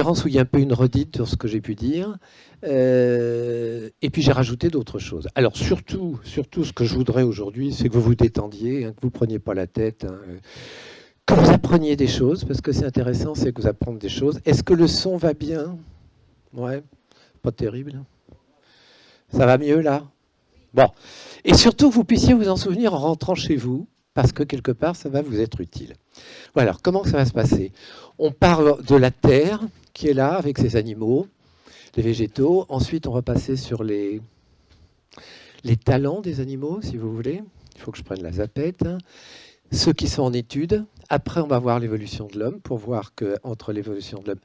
conférence où il y a un peu une redite sur ce que j'ai pu dire. Et puis j'ai rajouté d'autres choses. Alors surtout, ce que je voudrais aujourd'hui, c'est que vous vous détendiez, hein, que vous ne preniez pas la tête, hein, que vous appreniez des choses, parce que c'est intéressant, c'est que vous appreniez des choses. Est-ce que le son va bien? Ouais, pas terrible. Ça va mieux là? Bon. Et surtout que vous puissiez vous en souvenir en rentrant chez vous, parce que quelque part, ça va vous être utile. Voilà, alors comment ça va se passer? On parle de la Terre qui est là avec ses animaux, les végétaux. Ensuite, on va passer sur les talents des animaux, si vous voulez. Il faut que je prenne la zapette. Ceux qui sont en étude. Après, on va voir l'évolution de l'homme pour voir qu'entre l'évolution de l'homme,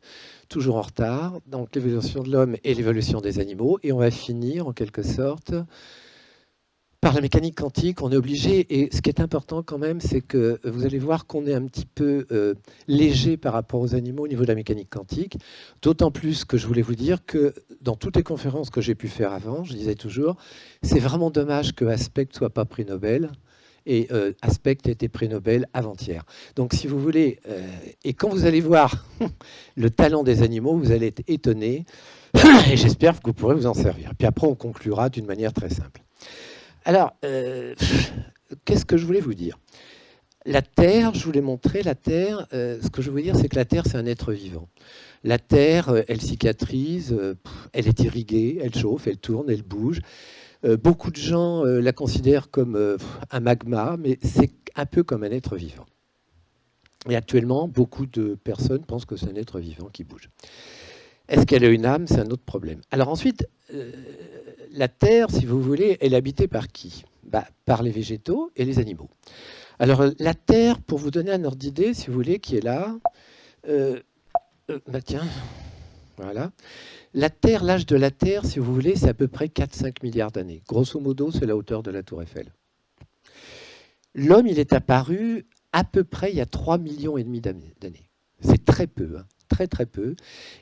toujours en retard, donc l'évolution de l'homme et l'évolution des animaux. Et on va finir, en quelque sorte, par la mécanique quantique. On est obligé, et ce qui est important quand même, c'est que vous allez voir qu'on est un petit peu léger par rapport aux animaux au niveau de la mécanique quantique. D'autant plus que je voulais vous dire que dans toutes les conférences que j'ai pu faire avant, je disais toujours, c'est vraiment dommage que Aspect ne soit pas prix Nobel. Et Aspect a été prix Nobel avant-hier. Donc si vous voulez, et quand vous allez voir le talent des animaux, vous allez être étonné, et j'espère que vous pourrez vous en servir. Puis après, on conclura d'une manière très simple. Alors, qu'est-ce que je voulais vous dire? La Terre, je voulais montrer la Terre. Ce que je voulais dire, c'est que la Terre, c'est un être vivant. La Terre, elle cicatrise, elle est irriguée, elle chauffe, elle tourne, elle bouge. Beaucoup de gens la considèrent comme un magma, mais c'est un peu comme un être vivant. Et actuellement, beaucoup de personnes pensent que c'est un être vivant qui bouge. Est-ce qu'elle a une âme? C'est un autre problème. Alors ensuite, la Terre, si vous voulez, elle est habitée par qui? Par les végétaux et les animaux. Alors la Terre, pour vous donner un ordre d'idée, si vous voulez, qui est là, tiens, voilà. La Terre, l'âge de la Terre, si vous voulez, c'est à peu près 4-5 milliards d'années. Grosso modo, c'est la hauteur de la Tour Eiffel. L'homme, il est apparu à peu près il y a 3,5 millions d'années. C'est très peu, hein. Très très peu.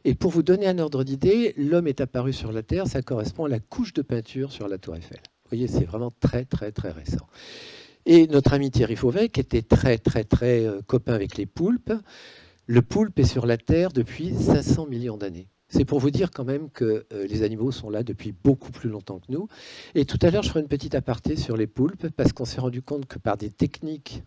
Et pour vous donner un ordre d'idée, l'homme est apparu sur la Terre, ça correspond à la couche de peinture sur la Tour Eiffel. Vous voyez, c'est vraiment très très très récent. Et notre ami Thierry Fauvet, qui était très très très copain avec les poulpes, le poulpe est sur la Terre depuis 500 millions d'années. C'est pour vous dire quand même que les animaux sont là depuis beaucoup plus longtemps que nous. Et tout à l'heure, je ferai une petite aparté sur les poulpes, parce qu'on s'est rendu compte que par des techniques,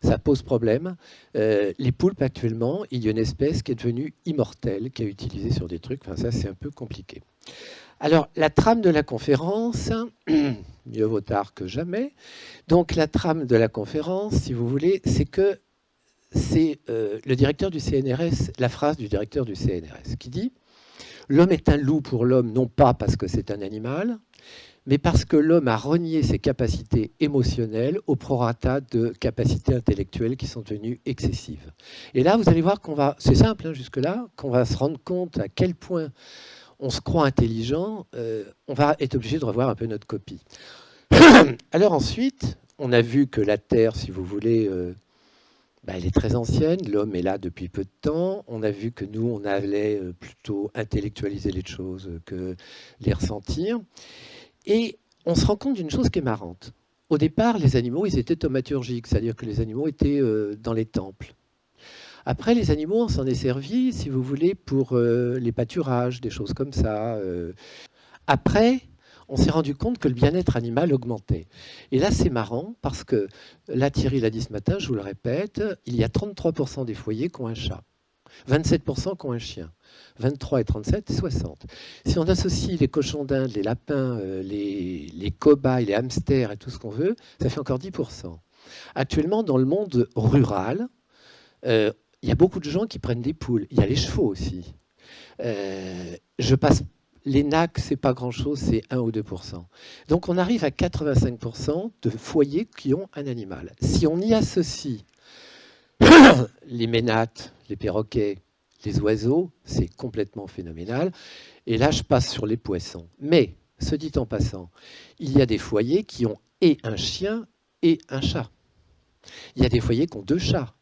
ça pose problème. Les poulpes, actuellement, il y a une espèce qui est devenue immortelle, qui est utilisée sur des trucs. Enfin, ça, c'est un peu compliqué. Alors, la trame de la conférence, mieux vaut tard que jamais. Donc, la trame de la conférence, si vous voulez, c'est que c'est le directeur du CNRS, la phrase du directeur du CNRS, qui dit « L'homme est un loup pour l'homme, non pas parce que c'est un animal, mais parce que l'homme a renié ses capacités émotionnelles au prorata de capacités intellectuelles qui sont devenues excessives. » Et là, vous allez voir qu'on va, c'est simple hein, jusque-là, qu'on va se rendre compte à quel point on se croit intelligent, on va être obligé de revoir un peu notre copie. Alors ensuite, on a vu que la Terre, si vous voulez, elle est très ancienne, l'homme est là depuis peu de temps. On a vu que nous, on allait plutôt intellectualiser les choses que les ressentir. Et on se rend compte d'une chose qui est marrante. Au départ, les animaux, ils étaient thaumaturgiques, c'est-à-dire que les animaux étaient dans les temples. Après, les animaux, on s'en est servi, si vous voulez, pour les pâturages, des choses comme ça. Après, on s'est rendu compte que le bien-être animal augmentait. Et là, c'est marrant, parce que, là, Thierry l'a dit ce matin, je vous le répète, il y a 33% des foyers qui ont un chat, 27% qui ont un chien, 23 et 37 et 60. Si on associe les cochons d'Inde, les lapins, les cobayes, les hamsters et tout ce qu'on veut, ça fait encore 10%. Actuellement, dans le monde rural, il y a beaucoup de gens qui prennent des poules. Il y a les chevaux aussi. Je passe les NAC, c'est pas grand-chose, c'est 1 ou 2%. Donc on arrive à 85% de foyers qui ont un animal. Si on y associe les ménates, les perroquets, les oiseaux, c'est complètement phénoménal. Et là, je passe sur les poissons. Mais, ce dit en passant, il y a des foyers qui ont et un chien et un chat. Il y a des foyers qui ont 2 chats.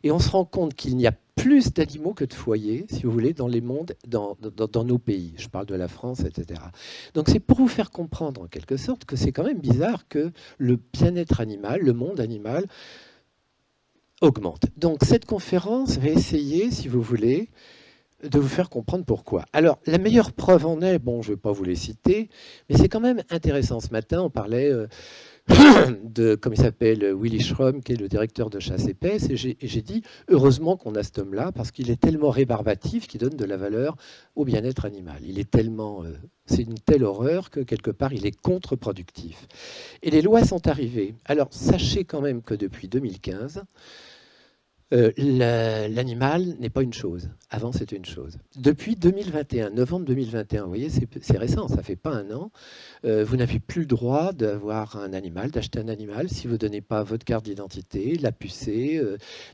Et on se rend compte qu'il n'y a plus d'animaux que de foyers, si vous voulez, dans les mondes, dans nos pays. Je parle de la France, etc. Donc c'est pour vous faire comprendre, en quelque sorte, que c'est quand même bizarre que le bien-être animal, le monde animal, augmente. Donc cette conférence va essayer, si vous voulez, de vous faire comprendre pourquoi. Alors, la meilleure preuve en est, bon, je ne vais pas vous les citer, mais c'est quand même intéressant. Ce matin, on parlait de, comme il s'appelle, Willy Schrum, qui est le directeur de Chasse Épaisse, et j'ai dit, heureusement qu'on a cet homme-là, parce qu'il est tellement rébarbatif qu'il donne de la valeur au bien-être animal. Il est tellement, c'est une telle horreur que quelque part, il est contre-productif. Et les lois sont arrivées. Alors, sachez quand même que depuis 2015, l'animal n'est pas une chose. Avant, c'était une chose. Depuis 2021, novembre 2021, vous voyez, c'est récent, ça fait pas un an, vous n'avez plus le droit d'avoir un animal, d'acheter un animal, si vous ne donnez pas votre carte d'identité, la pucée,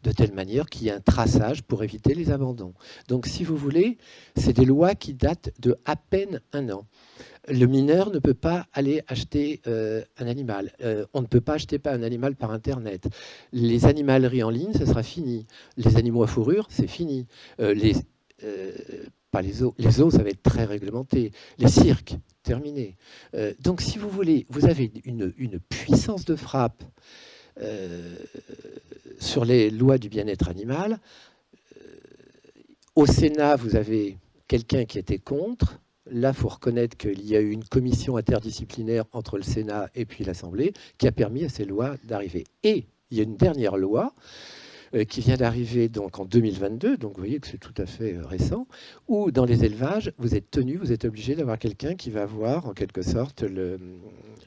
de telle manière qu'il y ait un traçage pour éviter les abandons. Donc, si vous voulez, c'est des lois qui datent de à peine un an. Le mineur ne peut pas aller acheter un animal. On ne peut pas acheter un animal par Internet. Les animaleries en ligne, ce sera fini. Les animaux à fourrure, c'est fini. Pas les zoos, ça va être très réglementé. Les cirques, terminé. Donc, si vous voulez, vous avez une puissance de frappe sur les lois du bien-être animal. Au Sénat, vous avez quelqu'un qui était contre. Là, il faut reconnaître qu'il y a eu une commission interdisciplinaire entre le Sénat et puis l'Assemblée qui a permis à ces lois d'arriver. Et il y a une dernière loi qui vient d'arriver donc en 2022, donc vous voyez que c'est tout à fait récent, où dans les élevages, vous êtes tenu, vous êtes obligé d'avoir quelqu'un qui va avoir en quelque sorte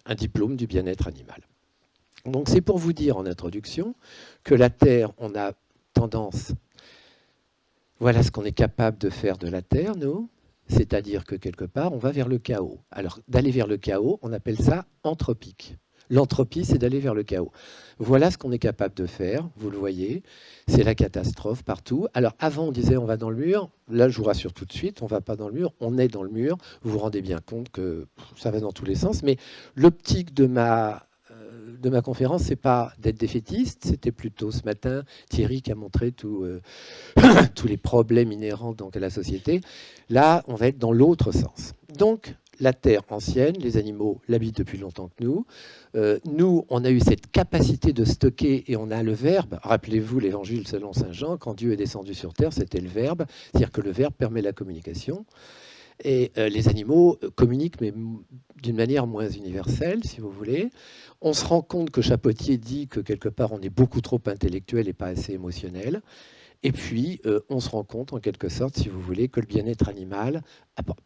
un diplôme du bien-être animal. Donc c'est pour vous dire en introduction que la Terre, on a tendance, voilà ce qu'on est capable de faire de la Terre, nous. C'est-à-dire que quelque part, on va vers le chaos. Alors, d'aller vers le chaos, on appelle ça anthropique. L'entropie, c'est d'aller vers le chaos. Voilà ce qu'on est capable de faire, vous le voyez. C'est la catastrophe partout. Alors, avant, on disait on va dans le mur. Là, je vous rassure tout de suite, on ne va pas dans le mur, on est dans le mur. Vous vous rendez bien compte que ça va dans tous les sens. Mais l'optique de ma conférence, c'est pas d'être défaitiste, c'était plutôt ce matin Thierry qui a montré tous les problèmes inhérents donc, à la société. Là, on va être dans l'autre sens. Donc, la Terre ancienne, les animaux l'habitent depuis longtemps que nous. Nous, on a eu cette capacité de stocker et on a le Verbe. Rappelez-vous l'évangile selon saint Jean, quand Dieu est descendu sur Terre, c'était le Verbe, c'est-à-dire que le Verbe permet la communication. Et les animaux communiquent, mais d'une manière moins universelle, si vous voulez. On se rend compte que Chapotier dit que quelque part, on est beaucoup trop intellectuel et pas assez émotionnel. Et puis, on se rend compte, en quelque sorte, si vous voulez, que le bien-être animal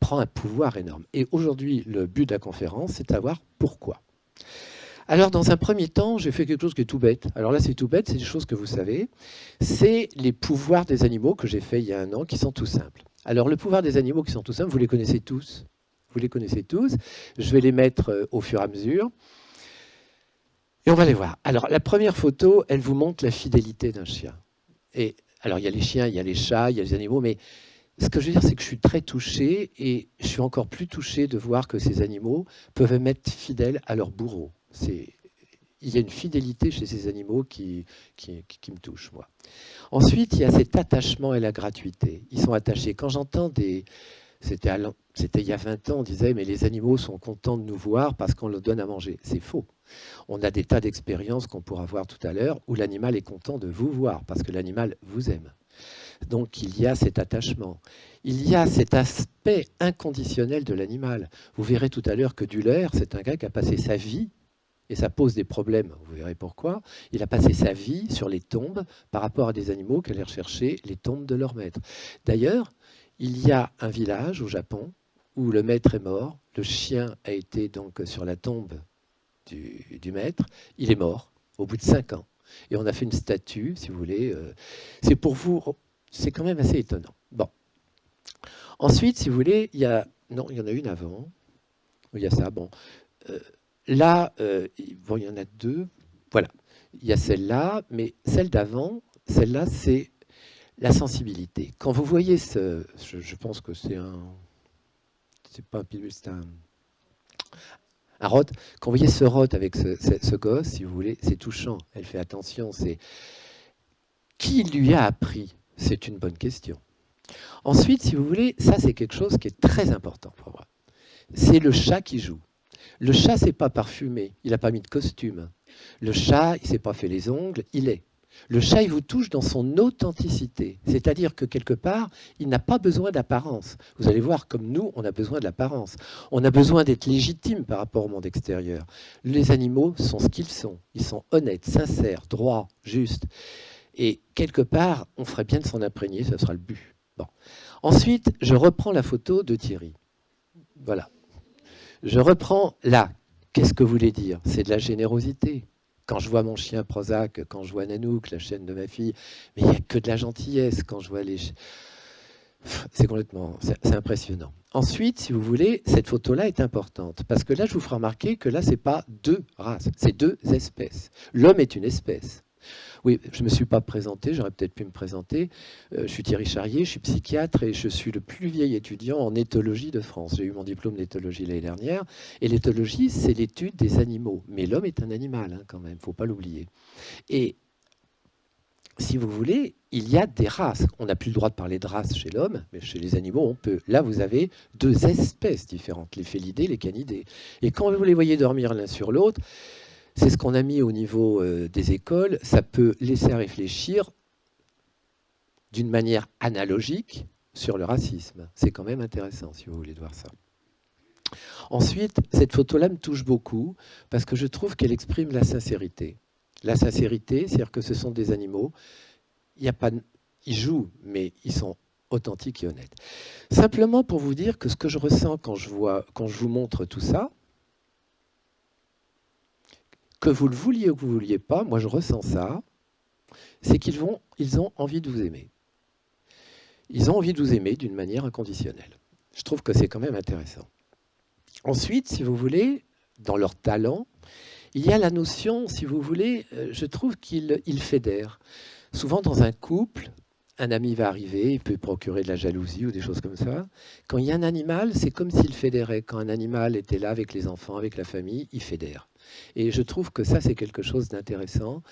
prend un pouvoir énorme. Et aujourd'hui, le but de la conférence, c'est de savoir pourquoi. Alors, dans un premier temps, j'ai fait quelque chose qui est tout bête. Alors là, c'est tout bête, c'est des choses que vous savez. C'est les pouvoirs des animaux que j'ai fait il y a un an, qui sont tout simples. Alors, le pouvoir des animaux qui sont tout simples, vous les connaissez tous. Vous les connaissez tous. Je vais les mettre au fur et à mesure. Et on va les voir. Alors, la première photo, elle vous montre la fidélité d'un chien. Et alors, il y a les chiens, il y a les chats, il y a les animaux, mais ce que je veux dire, c'est que je suis très touché et je suis encore plus touché de voir que ces animaux peuvent être fidèles à leur bourreau. Il y a une fidélité chez ces animaux qui me touche, moi. Ensuite, il y a cet attachement et la gratuité. Ils sont attachés. Quand j'entends des... C'était il y a 20 ans, on disait, mais les animaux sont contents de nous voir parce qu'on leur donne à manger. C'est faux. On a des tas d'expériences qu'on pourra voir tout à l'heure où l'animal est content de vous voir parce que l'animal vous aime. Donc il y a cet attachement. Il y a cet aspect inconditionnel de l'animal. Vous verrez tout à l'heure que Duller, c'est un gars qui a passé sa vie, et ça pose des problèmes, vous verrez pourquoi, il a passé sa vie sur les tombes par rapport à des animaux qui allaient rechercher les tombes de leur maître. D'ailleurs, il y a un village au Japon où le maître est mort, le chien a été donc sur la tombe du maître, il est mort au bout de 5 ans. Et on a fait une statue, si vous voulez. C'est pour vous, c'est quand même assez étonnant. Bon. Ensuite, si vous voulez, il y en a une avant. Il y a ça, bon. Là, bon, il y en a deux. Voilà. Il y a celle-là, mais celle d'avant, celle-là, c'est la sensibilité. Quand vous voyez je pense que c'est pas un pitbull, c'est un rot. Quand vous voyez ce rot avec ce gosse, si vous voulez, c'est touchant. Elle fait attention. Qui lui a appris? C'est une bonne question. Ensuite, si vous voulez, ça c'est quelque chose qui est très important pour moi. C'est le chat qui joue. Le chat, c'est pas parfumé. Il n'a pas mis de costume. Le chat, il s'est pas fait les ongles. Il est. Le chat, il vous touche dans son authenticité. C'est-à-dire que quelque part, il n'a pas besoin d'apparence. Vous allez voir, comme nous, on a besoin de l'apparence. On a besoin d'être légitime par rapport au monde extérieur. Les animaux sont ce qu'ils sont. Ils sont honnêtes, sincères, droits, justes. Et quelque part, on ferait bien de s'en imprégner, ce sera le but. Bon. Ensuite, je reprends la photo de Thierry. Voilà. Je reprends là. Qu'est-ce que vous voulez dire? C'est de la générosité. Quand je vois mon chien Prozac, quand je vois Nanook, la chienne de ma fille, mais il n'y a que de la gentillesse quand je vois les... C'est impressionnant. Ensuite, si vous voulez, cette photo-là est importante, parce que là, je vous ferai remarquer que là, ce n'est pas deux races, c'est deux espèces. L'homme est une espèce. Oui, je ne me suis pas présenté, j'aurais peut-être pu me présenter. Je suis Thierry Charrier, je suis psychiatre et je suis le plus vieil étudiant en éthologie de France. J'ai eu mon diplôme d'éthologie l'année dernière. Et l'éthologie, c'est l'étude des animaux. Mais l'homme est un animal, hein, quand même, il ne faut pas l'oublier. Et si vous voulez, il y a des races. On n'a plus le droit de parler de race chez l'homme, mais chez les animaux, on peut. Là, vous avez deux espèces différentes, les félidés, les canidés. Et quand vous les voyez dormir l'un sur l'autre, c'est ce qu'on a mis au niveau des écoles. Ça peut laisser à réfléchir d'une manière analogique sur le racisme. C'est quand même intéressant, si vous voulez voir ça. Ensuite, cette photo-là me touche beaucoup parce que je trouve qu'elle exprime la sincérité. La sincérité, c'est-à-dire que ce sont des animaux. Il y a pas, ils jouent, mais ils sont authentiques et honnêtes. Simplement pour vous dire que ce que je ressens quand je vous montre tout ça, que vous le vouliez ou que vous ne vouliez pas, moi je ressens ça, c'est qu'ils ont envie de vous aimer. Ils ont envie de vous aimer d'une manière inconditionnelle. Je trouve que c'est quand même intéressant. Ensuite, si vous voulez, dans leur talent, il y a la notion, si vous voulez, je trouve qu'ils fédèrent. Souvent dans un couple, un ami va arriver, il peut procurer de la jalousie ou des choses comme ça. Quand il y a un animal, c'est comme s'il fédérait. Quand un animal était là avec les enfants, avec la famille, il fédère. Et je trouve que ça, c'est quelque chose d'intéressant.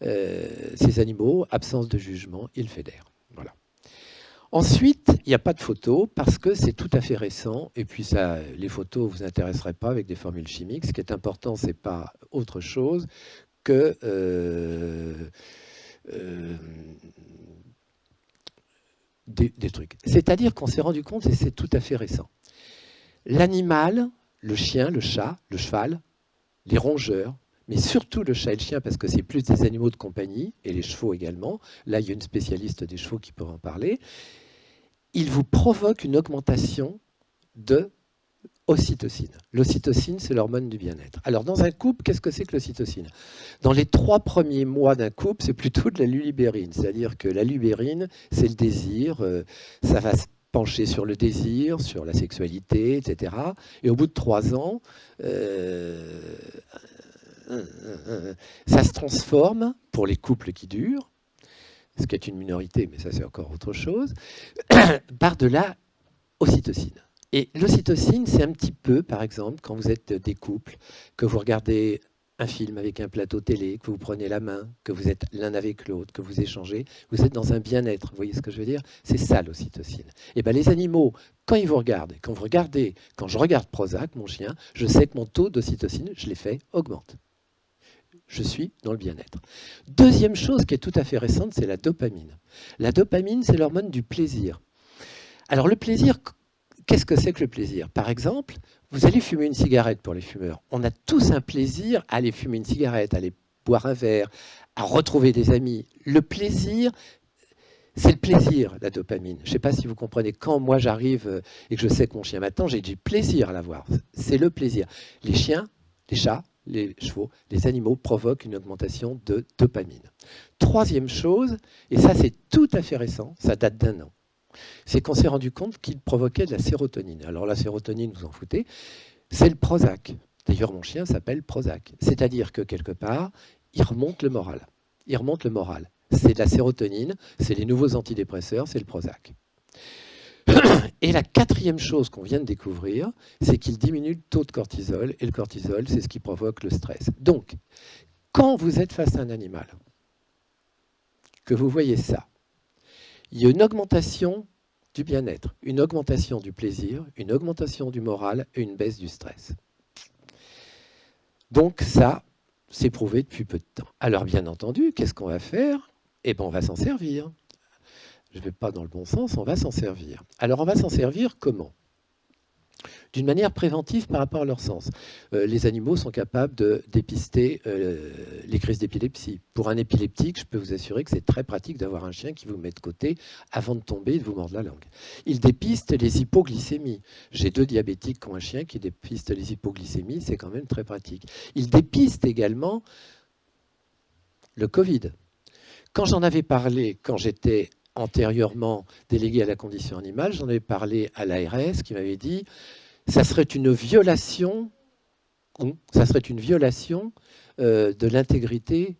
Ces animaux, absence de jugement, ils fédèrent. Voilà. Ensuite, il n'y a pas de photos parce que c'est tout à fait récent. Et puis, ça, les photos ne vous intéresseraient pas avec des formules chimiques. Ce qui est important, ce n'est pas autre chose que... des trucs. C'est-à-dire qu'on s'est rendu compte, et c'est tout à fait récent, l'animal, le chien, le chat, le cheval, les rongeurs, mais surtout le chat et le chien, parce que c'est plus des animaux de compagnie, et les chevaux également, là il y a une spécialiste des chevaux qui peut en parler, ils vous provoquent une augmentation de ocytocine. L'ocytocine, c'est l'hormone du bien-être. Alors, dans un couple, qu'est-ce que c'est que l'ocytocine? Dans les 3 premiers mois d'un couple, c'est plutôt de la lulibérine. C'est-à-dire que la lubérine, c'est le désir. Ça va se pencher sur le désir, sur la sexualité, etc. Et au bout de 3 ans, ça se transforme, pour les couples qui durent, ce qui est une minorité, mais ça c'est encore autre chose, par de la ocytocine. Et l'ocytocine, c'est un petit peu, par exemple, quand vous êtes des couples, que vous regardez un film avec un plateau télé, que vous prenez la main, que vous êtes l'un avec l'autre, que vous échangez, vous êtes dans un bien-être. Vous voyez ce que je veux dire? C'est ça l'ocytocine. Et bien les animaux, quand ils vous regardent, quand je regarde Prozac, mon chien, je sais que mon taux d'ocytocine, je l'ai fait, augmente. Je suis dans le bien-être. Deuxième chose qui est tout à fait récente, c'est la dopamine. La dopamine, c'est l'hormone du plaisir. Alors le plaisir, qu'est-ce que c'est que le plaisir? Par exemple, vous allez fumer une cigarette pour les fumeurs. On a tous un plaisir à aller fumer une cigarette, à aller boire un verre, à retrouver des amis. Le plaisir, c'est le plaisir, la dopamine. Je ne sais pas si vous comprenez. Quand moi j'arrive et que je sais que mon chien m'attend, j'ai du plaisir à la voir. C'est le plaisir. Les chiens, les chats, les chevaux, les animaux provoquent une augmentation de dopamine. Troisième chose, et ça c'est tout à fait récent, ça date d'1 an, c'est qu'on s'est rendu compte qu'il provoquait de la sérotonine. Alors la sérotonine, vous en foutez, c'est le Prozac. D'ailleurs, mon chien s'appelle Prozac. C'est-à-dire que quelque part, il remonte le moral. Il remonte le moral. C'est de la sérotonine, c'est les nouveaux antidépresseurs, c'est le Prozac. Et la 4e chose qu'on vient de découvrir, c'est qu'il diminue le taux de cortisol. Et le cortisol, c'est ce qui provoque le stress. Donc, quand vous êtes face à un animal, que vous voyez ça, il y a une augmentation du bien-être, une augmentation du plaisir, une augmentation du moral et une baisse du stress. Donc ça, c'est prouvé depuis peu de temps. Alors bien entendu, qu'est-ce qu'on va faire? eh ben, on va s'en servir. Je ne vais pas dans le bon sens, on va s'en servir. Alors on va s'en servir comment? D'une manière préventive par rapport à leur sens. Les animaux sont capables de dépister les crises d'épilepsie. Pour un épileptique, je peux vous assurer que c'est très pratique d'avoir un chien qui vous met de côté avant de tomber et de vous mordre la langue. Ils dépistent les hypoglycémies. J'ai 2 diabétiques qui ont un chien qui dépiste les hypoglycémies, c'est quand même très pratique. Ils dépistent également le Covid. Quand j'en avais parlé, quand j'étais antérieurement délégué à la condition animale, j'en avais parlé à l'ARS qui m'avait dit ça serait une violation, de l'intégrité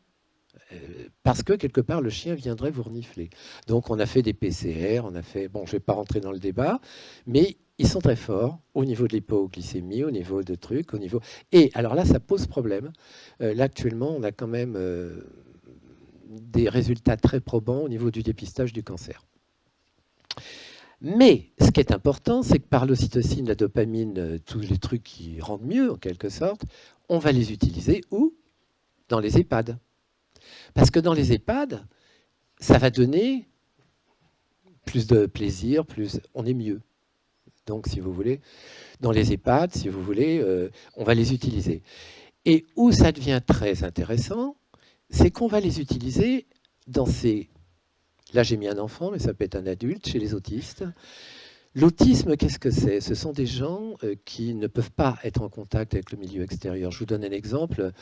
parce que quelque part le chien viendrait vous renifler. Donc on a fait des PCR, on a fait, bon je ne vais pas rentrer dans le débat, mais ils sont très forts au niveau de l'hypoglycémie, au niveau de trucs, au niveau... Et alors là ça pose problème. Là actuellement on a quand même des résultats très probants au niveau du dépistage du cancer. Mais ce qui est important, c'est que par l'ocytocine, la dopamine, tous les trucs qui rendent mieux en quelque sorte, on va les utiliser où? Dans les EHPAD. Parce que dans les EHPAD, ça va donner plus de plaisir, plus on est mieux. Donc si vous voulez, dans les EHPAD, si vous voulez, on va les utiliser. Et où ça devient très intéressant, c'est qu'on va les utiliser dans ces... Là, j'ai mis un enfant, mais ça peut être un adulte, chez les autistes. L'autisme, qu'est-ce que c'est? Ce sont des gens qui ne peuvent pas être en contact avec le milieu extérieur. Je vous donne un exemple.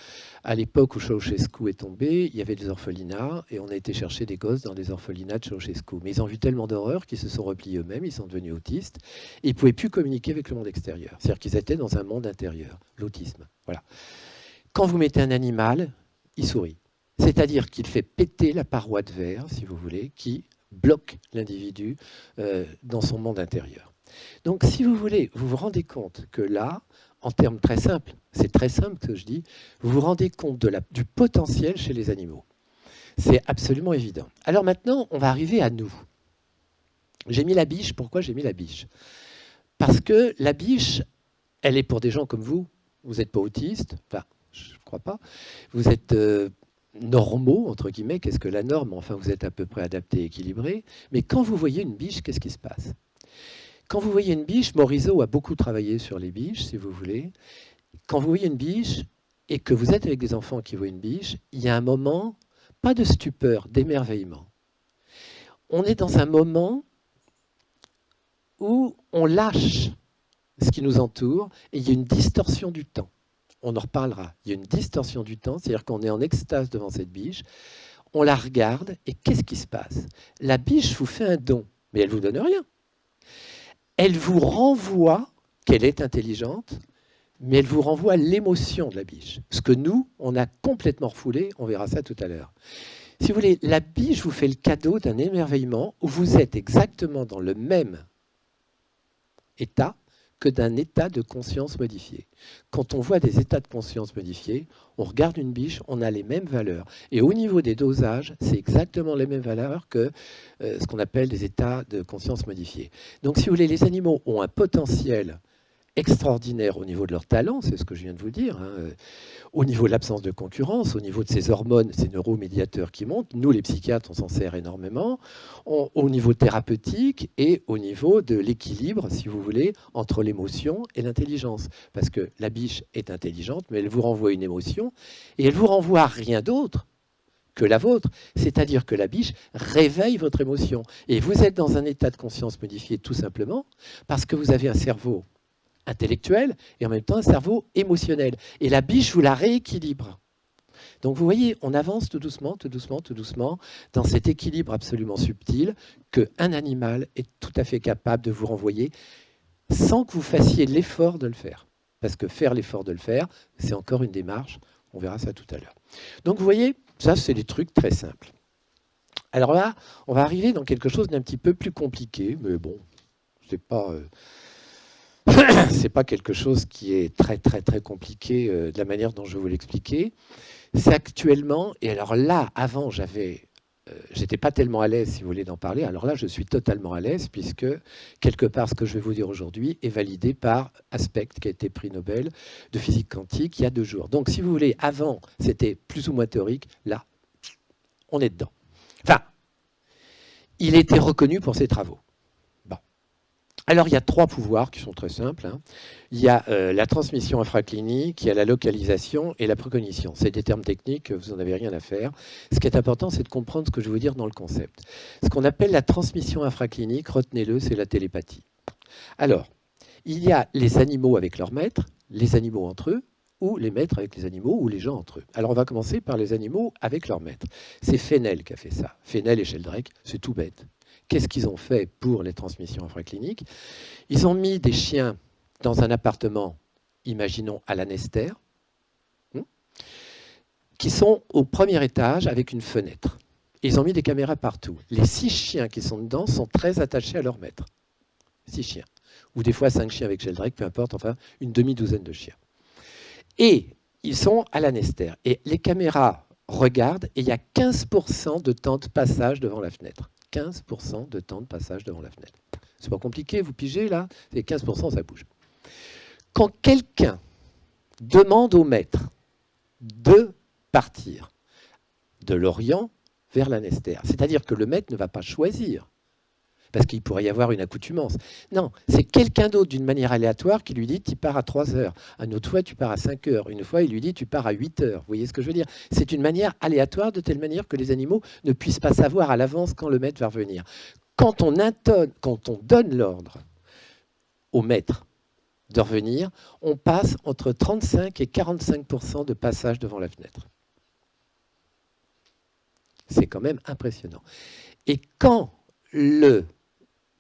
À l'époque où Ceausescu est tombé, il y avait des orphelinats et on a été chercher des gosses dans les orphelinats de Ceausescu. Mais ils ont vu tellement d'horreurs qu'ils se sont repliés eux-mêmes, ils sont devenus autistes et ils ne pouvaient plus communiquer avec le monde extérieur. C'est-à-dire qu'ils étaient dans un monde intérieur, l'autisme. Voilà. Quand vous mettez un animal, il sourit. C'est-à-dire qu'il fait péter la paroi de verre, si vous voulez, qui bloque l'individu dans son monde intérieur. Donc, si vous voulez, vous vous rendez compte que là, en termes très simples, c'est très simple que je dis, vous vous rendez compte du potentiel chez les animaux. C'est absolument évident. Alors maintenant, on va arriver à nous. J'ai mis la biche. Pourquoi j'ai mis la biche? Parce que la biche, elle est pour des gens comme vous. Vous n'êtes pas autiste, enfin, je ne crois pas. Vous êtes... normaux, entre guillemets, qu'est-ce que la norme? Enfin, vous êtes à peu près adapté, équilibré. Mais quand vous voyez une biche, qu'est-ce qui se passe? Quand vous voyez une biche, Morisot a beaucoup travaillé sur les biches, si vous voulez. Quand vous voyez une biche et que vous êtes avec des enfants qui voient une biche, il y a un moment, pas de stupeur, d'émerveillement. On est dans un moment où on lâche ce qui nous entoure et il y a une distorsion du temps. On en reparlera. Il y a une distorsion du temps, c'est-à-dire qu'on est en extase devant cette biche, on la regarde, et qu'est-ce qui se passe? La biche vous fait un don, mais elle ne vous donne rien. Elle vous renvoie qu'elle est intelligente, mais elle vous renvoie l'émotion de la biche. Ce que nous, on a complètement refoulé, on verra ça tout à l'heure. Si vous voulez, la biche vous fait le cadeau d'un émerveillement où vous êtes exactement dans le même état que d'un état de conscience modifié. Quand on voit des états de conscience modifiés, on regarde une biche, on a les mêmes valeurs. Et au niveau des dosages, c'est exactement les mêmes valeurs que ce qu'on appelle des états de conscience modifiés. Donc si vous voulez, les animaux ont un potentiel extraordinaire au niveau de leur talent, c'est ce que je viens de vous dire, hein, au niveau de l'absence de concurrence, au niveau de ces hormones, ces neuromédiateurs qui montent. Nous, les psychiatres, on s'en sert énormément, au niveau thérapeutique et au niveau de l'équilibre, si vous voulez, entre l'émotion et l'intelligence. Parce que la biche est intelligente, mais elle vous renvoie une émotion et elle vous renvoie rien d'autre que la vôtre, c'est-à-dire que la biche réveille votre émotion. Et vous êtes dans un état de conscience modifié tout simplement parce que vous avez un cerveau intellectuel et en même temps un cerveau émotionnel. Et la biche vous la rééquilibre. Donc vous voyez, on avance tout doucement, tout doucement, tout doucement dans cet équilibre absolument subtil qu'un animal est tout à fait capable de vous renvoyer sans que vous fassiez l'effort de le faire. Parce que faire l'effort de le faire, c'est encore une démarche. On verra ça tout à l'heure. Donc vous voyez, ça c'est des trucs très simples. Alors là, on va arriver dans quelque chose d'un petit peu plus compliqué, mais bon, c'est pas... c'est pas quelque chose qui est très très très compliqué de la manière dont je vais vous l'expliquer. C'est actuellement, et alors là, avant, j'étais pas tellement à l'aise, si vous voulez, d'en parler. Alors là, je suis totalement à l'aise, puisque quelque part, ce que je vais vous dire aujourd'hui est validé par Aspect, qui a été prix Nobel de physique quantique il y a 2 jours. Donc, si vous voulez, avant, c'était plus ou moins théorique. Là, on est dedans. Enfin, il était reconnu pour ses travaux. Bon. Alors, il y a 3 pouvoirs qui sont très simples, hein. Il y a la transmission infraclinique, il y a la localisation et la précognition. C'est des termes techniques, vous n'en avez rien à faire. Ce qui est important, c'est de comprendre ce que je veux dire dans le concept. Ce qu'on appelle la transmission infraclinique, retenez-le, c'est la télépathie. Alors, il y a les animaux avec leurs maîtres, les animaux entre eux, ou les maîtres avec les animaux, ou les gens entre eux. Alors, on va commencer par les animaux avec leurs maîtres. C'est Fenel qui a fait ça. Fenel et Sheldrake, c'est tout bête. Qu'est-ce qu'ils ont fait pour les transmissions infracliniques? Ils ont mis des chiens dans un appartement, imaginons à la Nester, qui sont au premier étage avec une fenêtre. Ils ont mis des caméras partout. Les 6 chiens qui sont dedans sont très attachés à leur maître. 6 chiens. Ou des fois 5 chiens avec Sheldrake, peu importe, enfin une demi-douzaine de chiens. Et ils sont à la Nester. Et les caméras regardent et il y a 15% de temps de passage devant la fenêtre. 15% de temps de passage devant la fenêtre. C'est pas compliqué, vous pigez là, c'est 15%, ça bouge. Quand quelqu'un demande au maître de partir de l'Orient vers la Nester, c'est-à-dire que le maître ne va pas choisir, parce qu'il pourrait y avoir une accoutumance. Non, c'est quelqu'un d'autre d'une manière aléatoire qui lui dit tu pars à 3 heures. Une autre fois, tu pars à 5 heures. Une fois, il lui dit tu pars à 8 heures. Vous voyez ce que je veux dire? C'est une manière aléatoire de telle manière que les animaux ne puissent pas savoir à l'avance quand le maître va revenir. Quand on donne l'ordre au maître de revenir, on passe entre 35 et 45% de passage devant la fenêtre. C'est quand même impressionnant. Et quand le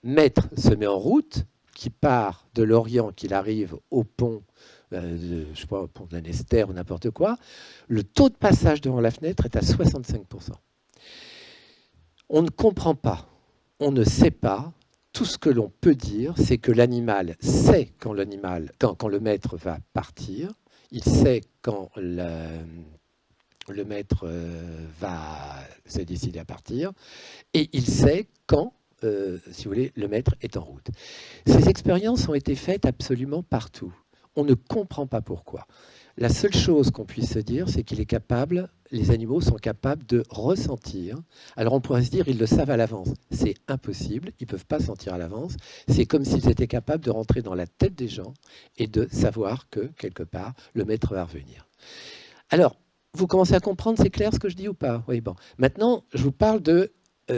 maître se met en route, qui part de l'Orient, qu'il arrive au pont, je sais pas, au pont de la Nester ou n'importe quoi, le taux de passage devant la fenêtre est à 65%. On ne comprend pas, on ne sait pas. Tout ce que l'on peut dire, c'est que l'animal sait quand le maître va partir, il sait quand le maître va se décider à partir, et il sait quand, si vous voulez, le maître est en route. Ces expériences ont été faites absolument partout. On ne comprend pas pourquoi. La seule chose qu'on puisse se dire, c'est qu'il est capable, les animaux sont capables de ressentir. Alors on pourrait se dire, ils le savent à l'avance. C'est impossible, ils ne peuvent pas sentir à l'avance. C'est comme s'ils étaient capables de rentrer dans la tête des gens et de savoir que, quelque part, le maître va revenir. Alors, vous commencez à comprendre, c'est clair ce que je dis ou pas? Oui, bon. Maintenant, je vous parle de,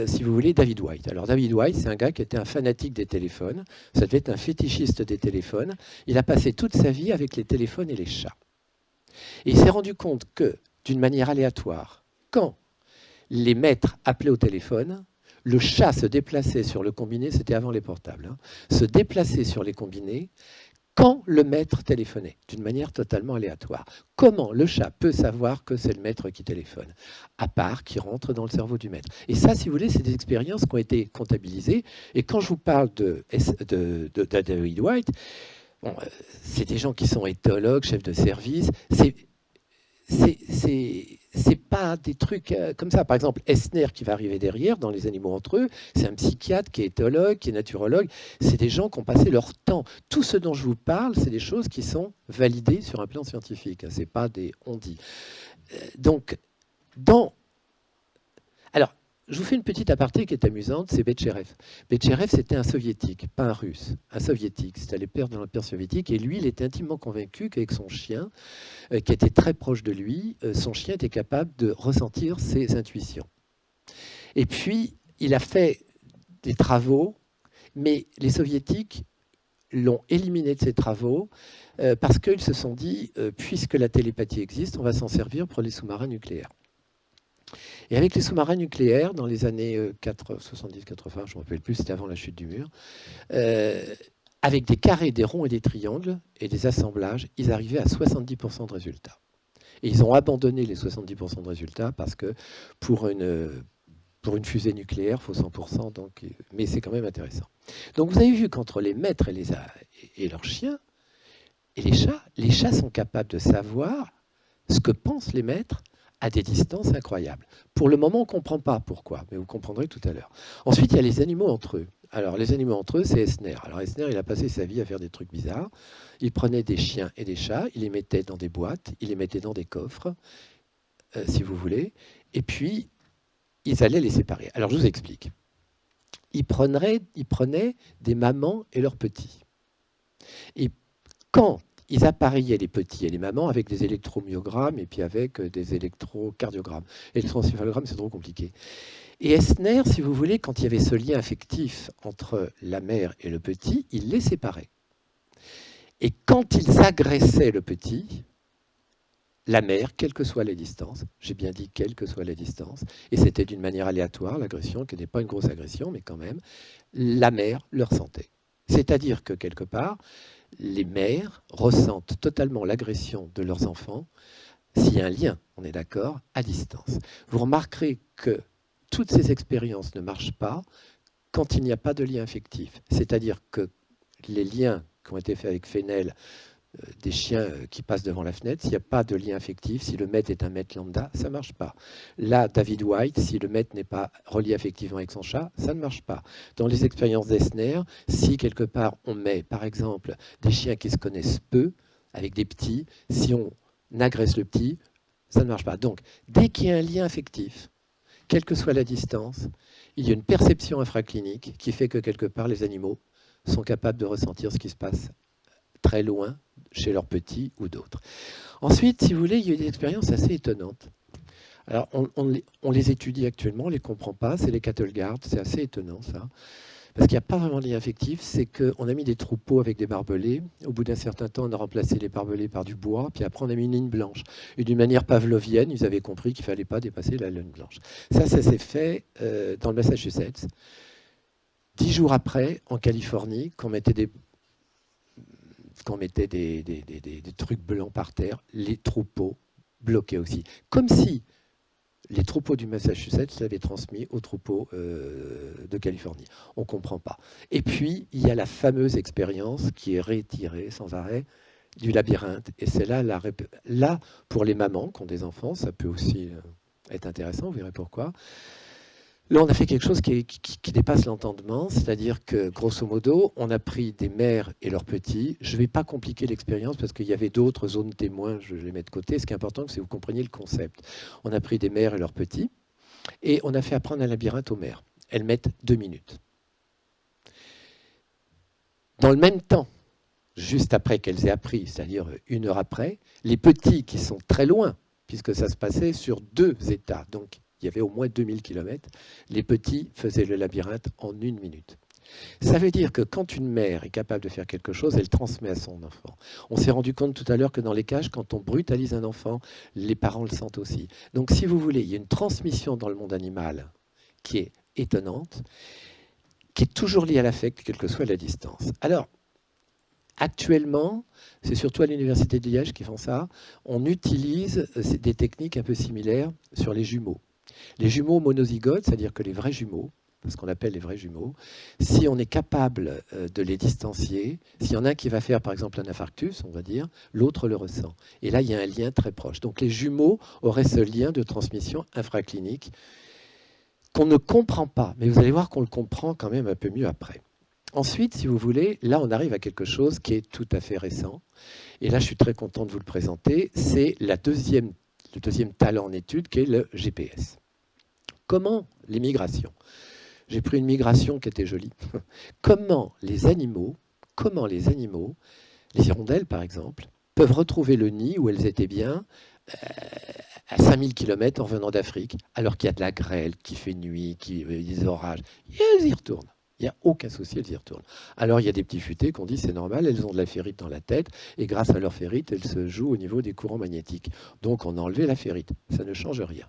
si vous voulez, David White. Alors, David White, c'est un gars qui était un fanatique des téléphones. Ça devait être un fétichiste des téléphones. Il a passé toute sa vie avec les téléphones et les chats. Et il s'est rendu compte que, d'une manière aléatoire, quand les maîtres appelaient au téléphone, le chat se déplaçait sur le combiné, c'était avant les portables, hein, se déplaçait sur les combinés quand le maître téléphonait, d'une manière totalement aléatoire. Comment le chat peut savoir que c'est le maître qui téléphone? À part qu'il rentre dans le cerveau du maître. Et ça, si vous voulez, c'est des expériences qui ont été comptabilisées. Et quand je vous parle de David White, bon, c'est des gens qui sont éthologues, chefs de service. C'est pas des trucs comme ça. Par exemple, Esner qui va arriver derrière, dans Les animaux entre eux, c'est un psychiatre qui est éthologue, qui est naturologue. C'est des gens qui ont passé leur temps. Tout ce dont je vous parle, c'est des choses qui sont validées sur un plan scientifique. C'est pas des on-dit. Donc, alors, je vous fais une petite aparté qui est amusante, c'est Betcherev. Betcherev, c'était un soviétique, pas un russe, un soviétique. C'était à l'empire de l'Empire soviétique. Et lui, il était intimement convaincu qu'avec son chien, qui était très proche de lui, son chien était capable de ressentir ses intuitions. Et puis, il a fait des travaux, mais les soviétiques l'ont éliminé de ces travaux parce qu'ils se sont dit, puisque la télépathie existe, on va s'en servir pour les sous-marins nucléaires. Et avec les sous-marins nucléaires, dans les années 70-80, je ne me rappelle plus, c'était avant la chute du mur, avec des carrés, des ronds et des triangles et des assemblages, ils arrivaient à 70% de résultats. Et ils ont abandonné les 70% de résultats parce que pour une fusée nucléaire, il faut 100%, donc, mais c'est quand même intéressant. Donc vous avez vu qu'entre les maîtres et leurs chiens, et les chats sont capables de savoir ce que pensent les maîtres à des distances incroyables. Pour le moment, on ne comprend pas pourquoi, mais vous comprendrez tout à l'heure. Ensuite, il y a les animaux entre eux. Alors, les animaux entre eux, c'est Esner. Alors, Esner, il a passé sa vie à faire des trucs bizarres. Il prenait des chiens et des chats, il les mettait dans des boîtes, il les mettait dans des coffres, si vous voulez, et puis ils allaient les séparer. Alors je vous explique. Ils prenaient des mamans et leurs petits. Et quand ils appareillaient les petits et les mamans avec des électromyogrammes et puis avec des électrocardiogrammes. Électroencéphalogramme, c'est trop compliqué. Et Esner, si vous voulez, quand il y avait ce lien affectif entre la mère et le petit, il les séparait. Et quand ils agressaient le petit, la mère, quelle que soit la distance, j'ai bien dit quelle que soit la distance, et c'était d'une manière aléatoire, l'agression, qui n'est pas une grosse agression, mais quand même, la mère le ressentait. C'est-à-dire que quelque part, les mères ressentent totalement l'agression de leurs enfants s'il y a un lien, on est d'accord, à distance. Vous remarquerez que toutes ces expériences ne marchent pas quand il n'y a pas de lien affectif. C'est-à-dire que les liens qui ont été faits avec Fenel, des chiens qui passent devant la fenêtre, s'il n'y a pas de lien affectif, si le maître est un maître lambda, ça ne marche pas. Là, David White, si le maître n'est pas relié affectivement avec son chat, ça ne marche pas. Dans les expériences d'Esner, si quelque part on met, par exemple, des chiens qui se connaissent peu, avec des petits, si on agresse le petit, ça ne marche pas. Donc, dès qu'il y a un lien affectif, quelle que soit la distance, il y a une perception infraclinique qui fait que quelque part les animaux sont capables de ressentir ce qui se passe très loin chez leurs petits ou d'autres. Ensuite, si vous voulez, il y a des expériences assez étonnantes. Alors, on les étudie actuellement, on ne les comprend pas, c'est les cattle guards, c'est assez étonnant ça. Parce qu'il n'y a pas vraiment de lien affectif, c'est qu'on a mis des troupeaux avec des barbelés. Au bout d'un certain temps, on a remplacé les barbelés par du bois, puis après on a mis une ligne blanche. Et d'une manière pavlovienne, ils avaient compris qu'il ne fallait pas dépasser la ligne blanche. Ça s'est fait dans le Massachusetts. 10 jours après, en Californie, qu'on mettait des trucs blancs par terre, les troupeaux bloquaient aussi. Comme si les troupeaux du Massachusetts l'avaient transmis aux troupeaux de Californie. On ne comprend pas. Et puis, il y a la fameuse expérience qui est réitérée sans arrêt du labyrinthe. Et c'est là, pour les mamans qui ont des enfants, ça peut aussi être intéressant, vous verrez pourquoi. Là, on a fait quelque chose qui dépasse l'entendement, c'est-à-dire que, grosso modo, on a pris des mères et leurs petits. Je ne vais pas compliquer l'expérience parce qu'il y avait d'autres zones témoins, je les mets de côté. Ce qui est important, c'est que vous compreniez le concept. On a pris des mères et leurs petits et on a fait apprendre un labyrinthe aux mères. Elles mettent 2 minutes. Dans le même temps, juste après qu'elles aient appris, c'est-à-dire 1 heure après, les petits qui sont très loin, puisque ça se passait sur 2 états, donc il y avait au moins 2000 km, les petits faisaient le labyrinthe en 1 minute. Ça veut dire que quand une mère est capable de faire quelque chose, elle transmet à son enfant. On s'est rendu compte tout à l'heure que dans les cages, quand on brutalise un enfant, les parents le sentent aussi. Donc si vous voulez, il y a une transmission dans le monde animal qui est étonnante, qui est toujours liée à l'affect, quelle que soit la distance. Alors, actuellement, c'est surtout à l'Université de Liège qu'ils font ça, on utilise des techniques un peu similaires sur les jumeaux. Les jumeaux monozygotes, c'est-à-dire que les vrais jumeaux, ce qu'on appelle les vrais jumeaux, si on est capable de les distancier, s'il y en a un qui va faire par exemple un infarctus, on va dire, l'autre le ressent. Et là, il y a un lien très proche. Donc les jumeaux auraient ce lien de transmission infraclinique qu'on ne comprend pas, mais vous allez voir qu'on le comprend quand même un peu mieux après. Ensuite, si vous voulez, là on arrive à quelque chose qui est tout à fait récent. Et là, je suis très content de vous le présenter. C'est le deuxième talent en étude qui est le GPS. Comment les migrations? J'ai pris une migration qui était jolie. Comment les animaux, les hirondelles par exemple, peuvent retrouver le nid où elles étaient bien à 5000 km en revenant d'Afrique, alors qu'il y a de la grêle, qu'il fait nuit, qu'il y a des orages. Et elles y retournent. Il n'y a aucun souci, elles y retournent. Alors il y a des petits futés qui ont dit c'est normal, elles ont de la ferrite dans la tête, et grâce à leur ferrite, elles se jouent au niveau des courants magnétiques. Donc on a enlevé la ferrite. Ça ne change rien.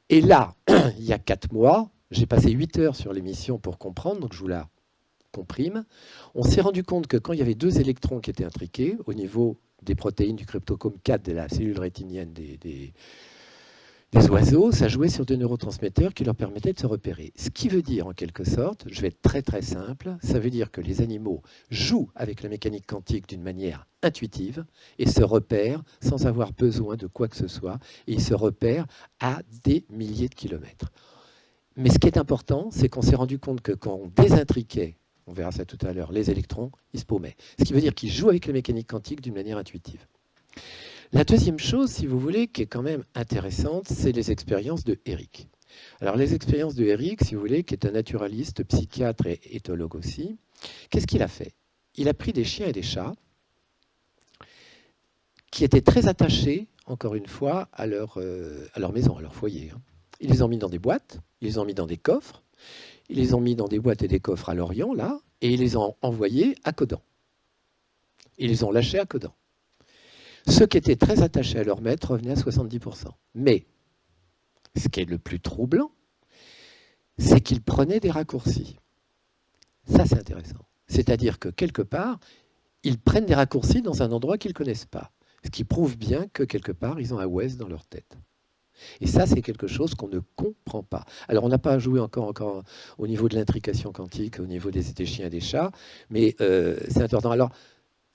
Et là, il y a 4 mois, j'ai passé 8 heures sur l'émission pour comprendre, donc je vous la comprime. On s'est rendu compte que quand il y avait 2 électrons qui étaient intriqués au niveau des protéines du cryptochrome 4 de la cellule rétinienne des oiseaux, ça jouait sur des neurotransmetteurs qui leur permettaient de se repérer. Ce qui veut dire, en quelque sorte, je vais être très très simple, ça veut dire que les animaux jouent avec la mécanique quantique d'une manière intuitive et se repèrent sans avoir besoin de quoi que ce soit, et ils se repèrent à des milliers de kilomètres. Mais ce qui est important, c'est qu'on s'est rendu compte que quand on désintriquait, on verra ça tout à l'heure, les électrons, ils se paumaient. Ce qui veut dire qu'ils jouent avec la mécanique quantique d'une manière intuitive. La deuxième chose, si vous voulez, qui est quand même intéressante, c'est les expériences de Eric. Alors, les expériences de Eric, si vous voulez, qui est un naturaliste, psychiatre et éthologue aussi, qu'est-ce qu'il a fait? Il a pris des chiens et des chats qui étaient très attachés, encore une fois, à leur maison, à leur foyer. Hein. Ils les ont mis dans des boîtes, ils les ont mis dans des coffres, ils les ont mis dans des boîtes et des coffres à Lorient, là, et ils les ont envoyés à Codan. Ils les ont lâchés à Codan. Ceux qui étaient très attachés à leur maître revenaient à 70%. Mais, ce qui est le plus troublant, c'est qu'ils prenaient des raccourcis. Ça, c'est intéressant. C'est-à-dire que, quelque part, ils prennent des raccourcis dans un endroit qu'ils ne connaissent pas. Ce qui prouve bien que, quelque part, ils ont un West dans leur tête. Et ça, c'est quelque chose qu'on ne comprend pas. Alors, on n'a pas joué encore au niveau de l'intrication quantique, au niveau des chiens et des chats, mais c'est important. Alors,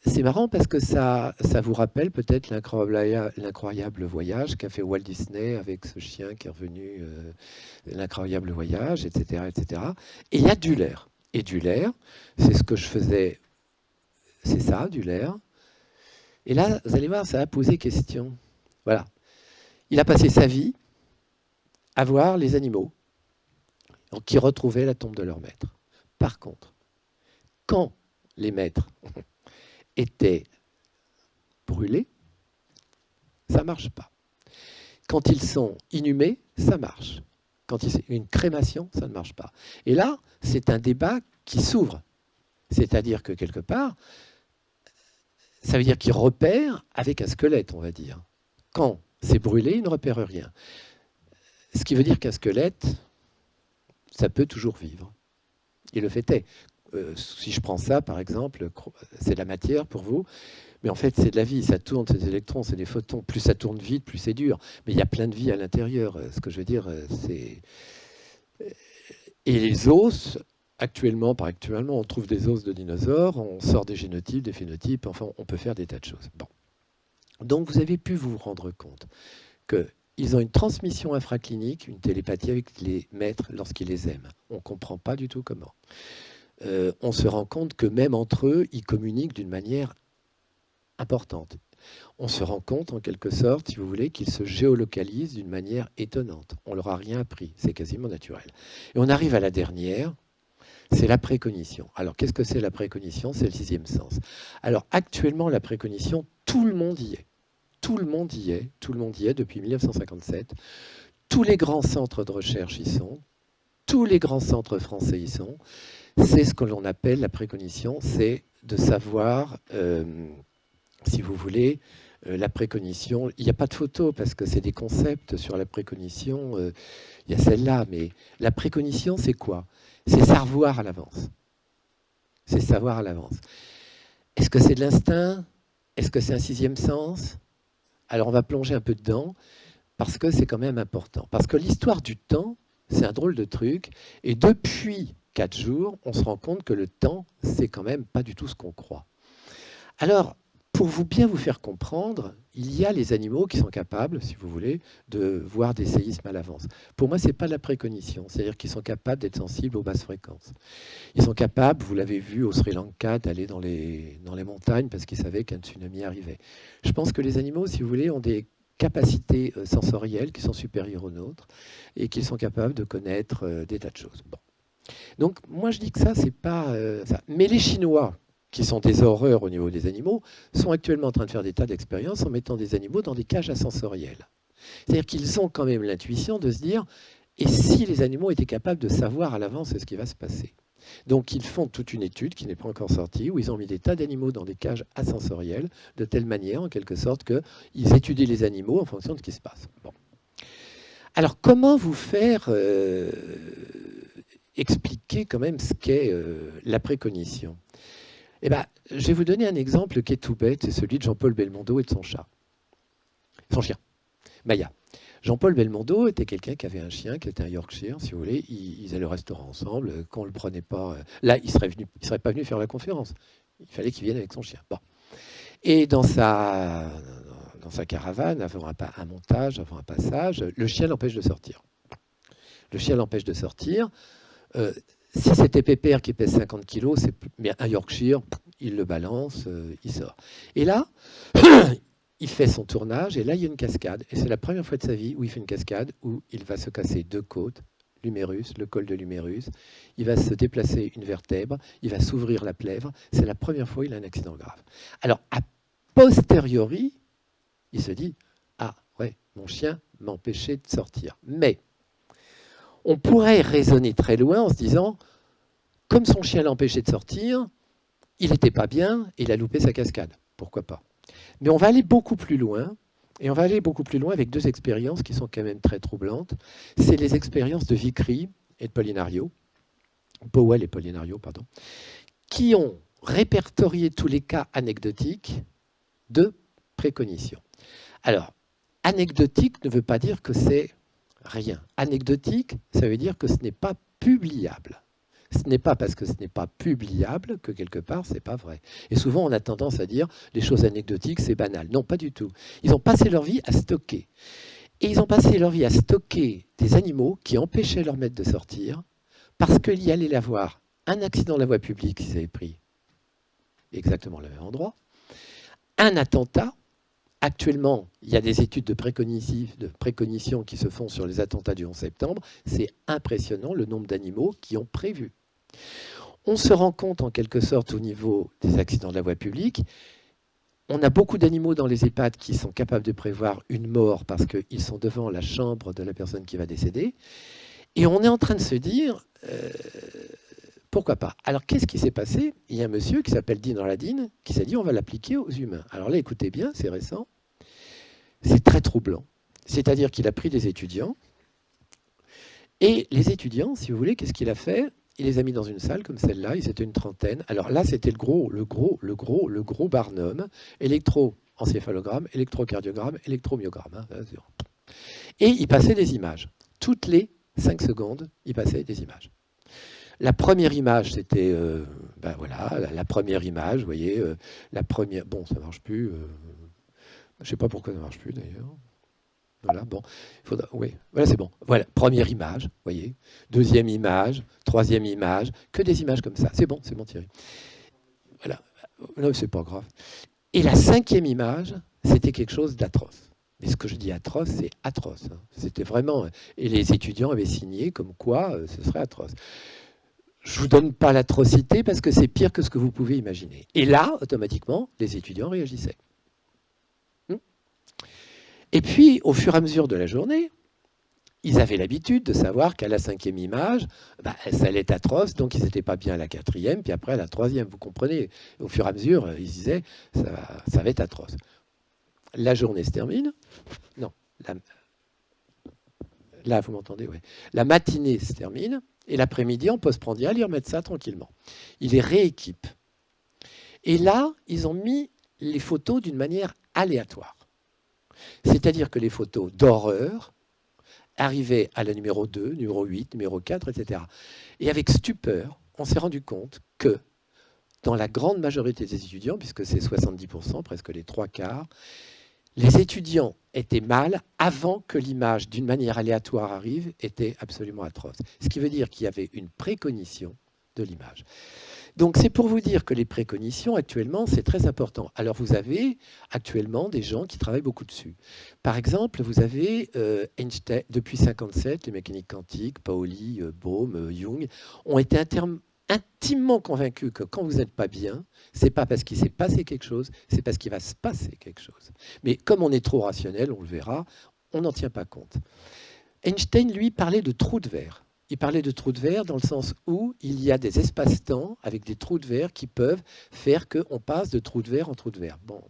c'est marrant parce que ça vous rappelle peut-être l'incroyable voyage qu'a fait Walt Disney avec ce chien qui est revenu, l'incroyable voyage, etc., etc. Et il y a Duller. Et Duller, c'est ce que je faisais, c'est ça, Duller. Et là, vous allez voir, ça a posé question. Voilà. Il a passé sa vie à voir les animaux qui retrouvaient la tombe de leur maître. Par contre, quand les maîtres étaient brûlés, ça ne marche pas. Quand ils sont inhumés, ça marche. Quand il y a une crémation, ça ne marche pas. Et là, c'est un débat qui s'ouvre. C'est-à-dire que quelque part, ça veut dire qu'ils repèrent avec un squelette, on va dire. Quand c'est brûlé, ils ne repèrent rien. Ce qui veut dire qu'un squelette, ça peut toujours vivre. Et le fait est, si je prends ça, par exemple, c'est de la matière pour vous, mais en fait, c'est de la vie. Ça tourne, c'est des électrons, c'est des photons. Plus ça tourne vite, plus c'est dur. Mais il y a plein de vie à l'intérieur. Ce que je veux dire, c'est... Et les os, actuellement, on trouve des os de dinosaures, on sort des génotypes, des phénotypes, enfin, on peut faire des tas de choses. Bon. Donc, vous avez pu vous rendre compte qu'ils ont une transmission infraclinique, une télépathie avec les maîtres lorsqu'ils les aiment. On ne comprend pas du tout comment. On se rend compte que même entre eux, ils communiquent d'une manière importante. On se rend compte, en quelque sorte, si vous voulez, qu'ils se géolocalisent d'une manière étonnante. On leur a rien appris, c'est quasiment naturel. Et on arrive à la dernière, c'est la précognition. Alors, qu'est-ce que c'est la précognition? C'est le sixième sens. Alors, actuellement, la précognition, tout le monde y est. Tout le monde y est. Tout le monde y est depuis 1957. Tous les grands centres de recherche y sont. Tous les grands centres français y sont. C'est ce que l'on appelle la précognition, c'est de savoir, si vous voulez, la précognition. Il n'y a pas de photo parce que c'est des concepts sur la précognition. Il y a celle-là, mais la précognition, c'est quoi? C'est savoir à l'avance. C'est savoir à l'avance. Est-ce que c'est de l'instinct? Est-ce que c'est un sixième sens? Alors on va plonger un peu dedans parce que c'est quand même important. Parce que l'histoire du temps, c'est un drôle de truc. Et depuis 4 jours, on se rend compte que le temps, c'est quand même pas du tout ce qu'on croit. Alors, pour bien vous faire comprendre, il y a les animaux qui sont capables, si vous voulez, de voir des séismes à l'avance. Pour moi, ce n'est pas de la précognition, c'est-à-dire qu'ils sont capables d'être sensibles aux basses fréquences. Ils sont capables, vous l'avez vu au Sri Lanka, d'aller dans les montagnes parce qu'ils savaient qu'un tsunami arrivait. Je pense que les animaux, si vous voulez, ont des capacités sensorielles qui sont supérieures aux nôtres et qu'ils sont capables de connaître des tas de choses. Bon. Donc, moi, je dis que ça, c'est pas ça. Mais les Chinois, qui sont des horreurs au niveau des animaux, sont actuellement en train de faire des tas d'expériences en mettant des animaux dans des cages ascensorielles. C'est-à-dire qu'ils ont quand même l'intuition de se dire « et si les animaux étaient capables de savoir à l'avance ce qui va se passer ?» Donc ils font toute une étude qui n'est pas encore sortie, où ils ont mis des tas d'animaux dans des cages ascensorielles, de telle manière, en quelque sorte, qu'ils étudient les animaux en fonction de ce qui se passe. Bon. Alors comment vous faire expliquer quand même ce qu'est la précognition? Eh ben, je vais vous donner un exemple qui est tout bête, c'est celui de Jean-Paul Belmondo et de son chat. Son chien, Maya. Jean-Paul Belmondo était quelqu'un qui avait un chien, qui était un Yorkshire, si vous voulez. Ils allaient au restaurant ensemble. Quand on ne le prenait pas... Là, il ne serait pas venu faire la conférence. Il fallait qu'il vienne avec son chien. Bon. Et dans sa caravane, avant un montage, avant un passage, le chien l'empêche de sortir. Le chien l'empêche de sortir. Si c'était Pépère qui pèse 50 kilos, mais un Yorkshire, il le balance, il sort. Et là, il fait son tournage et là, il y a une cascade. Et c'est la première fois de sa vie où il fait une cascade, où il va se casser 2 côtes, l'humérus, le col de l'humérus. Il va se déplacer une vertèbre, il va s'ouvrir la plèvre. C'est la première fois où il a un accident grave. Alors, a posteriori, il se dit, ah ouais, mon chien m'empêchait de sortir. Mais on pourrait raisonner très loin en se disant, comme son chien l'empêchait de sortir, il n'était pas bien et il a loupé sa cascade. Pourquoi pas? Mais on va aller beaucoup plus loin, et on va aller beaucoup plus loin avec 2 expériences qui sont quand même très troublantes. C'est les expériences de Vickrey et de Polinario, Powell et Polinario, pardon, qui ont répertorié tous les cas anecdotiques de précognition. Alors, anecdotique ne veut pas dire que c'est rien. Anecdotique, ça veut dire que ce n'est pas publiable. Ce n'est pas parce que ce n'est pas publiable que quelque part, ce n'est pas vrai. Et souvent, on a tendance à dire les choses anecdotiques, c'est banal. Non, pas du tout. Ils ont passé leur vie à stocker. Et ils ont passé leur vie à stocker des animaux qui empêchaient leur maître de sortir parce qu'il y allait y avoir un accident de la voie publique s'ils avaient pris exactement le même endroit, un attentat. Actuellement, il y a des études de précognition qui se font sur les attentats du 11 septembre. C'est impressionnant le nombre d'animaux qui ont prévu. On se rend compte en quelque sorte au niveau des accidents de la voie publique. On a beaucoup d'animaux dans les EHPAD qui sont capables de prévoir une mort parce qu'ils sont devant la chambre de la personne qui va décéder. Et on est en train de se dire, pourquoi pas? Alors qu'est-ce qui s'est passé? Il y a un monsieur qui s'appelle Dean Radin qui s'est dit on va l'appliquer aux humains. Alors là, écoutez bien, c'est récent. C'est très troublant. C'est-à-dire qu'il a pris des étudiants. Et les étudiants, si vous voulez, qu'est-ce qu'il a fait? Il les a mis dans une salle comme celle-là, ils étaient une trentaine. Alors là, c'était le gros Barnum, électroencéphalogramme, électrocardiogramme, électromyogramme. Hein, et il passait des images. Toutes les 5 secondes, il passait des images. La première image, c'était, voilà, la première image, vous voyez, la première, bon, ça ne marche plus, je ne sais pas pourquoi ça ne marche plus d'ailleurs. Voilà, bon, oui, voilà, c'est bon. Voilà, première image, vous voyez. Deuxième image, troisième image, que des images comme ça. C'est bon Thierry. Voilà, non, c'est pas grave. Et la 5e image, c'était quelque chose d'atroce. Mais ce que je dis atroce, c'est atroce. Hein. C'était vraiment. Et les étudiants avaient signé comme quoi ce serait atroce. Je ne vous donne pas l'atrocité parce que c'est pire que ce que vous pouvez imaginer. Et là, automatiquement, les étudiants réagissaient. Et puis, au fur et à mesure de la journée, ils avaient l'habitude de savoir qu'à la 5e image, ça allait être atroce, donc ils n'étaient pas bien à la 4e, puis après à la 3e, vous comprenez. Au fur et à mesure, ils disaient, ça va être atroce. La journée se termine. Non, là, vous m'entendez, oui. La matinée se termine, et l'après-midi, en postprandial, ils remettent ça tranquillement. Ils les rééquipent. Et là, ils ont mis les photos d'une manière aléatoire. C'est-à-dire que les photos d'horreur arrivaient à la numéro 2, numéro 8, numéro 4, etc. Et avec stupeur, on s'est rendu compte que dans la grande majorité des étudiants, puisque c'est 70%, presque les 3/4, les étudiants étaient mal avant que l'image, d'une manière aléatoire, arrive, était absolument atroce. Ce qui veut dire qu'il y avait une précognition de l'image. Donc c'est pour vous dire que les précognitions, actuellement, c'est très important. Alors vous avez actuellement des gens qui travaillent beaucoup dessus. Par exemple, vous avez Einstein, depuis 1957, les mécaniques quantiques, Pauli, Bohm, Jung, ont été intimement convaincus que quand vous n'êtes pas bien, c'est pas parce qu'il s'est passé quelque chose, c'est parce qu'il va se passer quelque chose. Mais comme on est trop rationnel, on le verra, on n'en tient pas compte. Einstein, lui, parlait de trous de verre. Il parlait de trous de verre dans le sens où il y a des espaces-temps avec des trous de verre qui peuvent faire qu'on passe de trou de verre en trou de verre. Bon.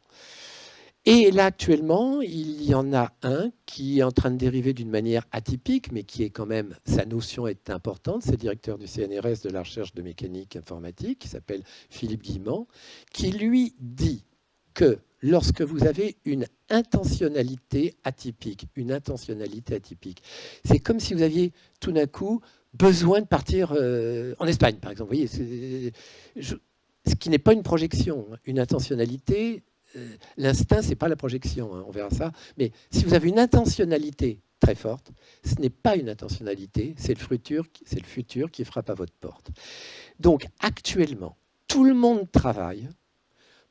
Et là, actuellement, il y en a un qui est en train de dériver d'une manière atypique, mais qui est quand même, sa notion est importante. C'est le directeur du CNRS de la recherche de mécanique informatique, qui s'appelle Philippe Guillemant, qui lui dit que lorsque vous avez une intentionnalité atypique, c'est comme si vous aviez tout d'un coup besoin de partir en Espagne, par exemple. Vous voyez, ce qui n'est pas une projection. Une intentionnalité, l'instinct, ce n'est pas la projection, hein, on verra ça. Mais si vous avez une intentionnalité très forte, ce n'est pas une intentionnalité, c'est le futur qui frappe à votre porte. Donc actuellement, tout le monde travaille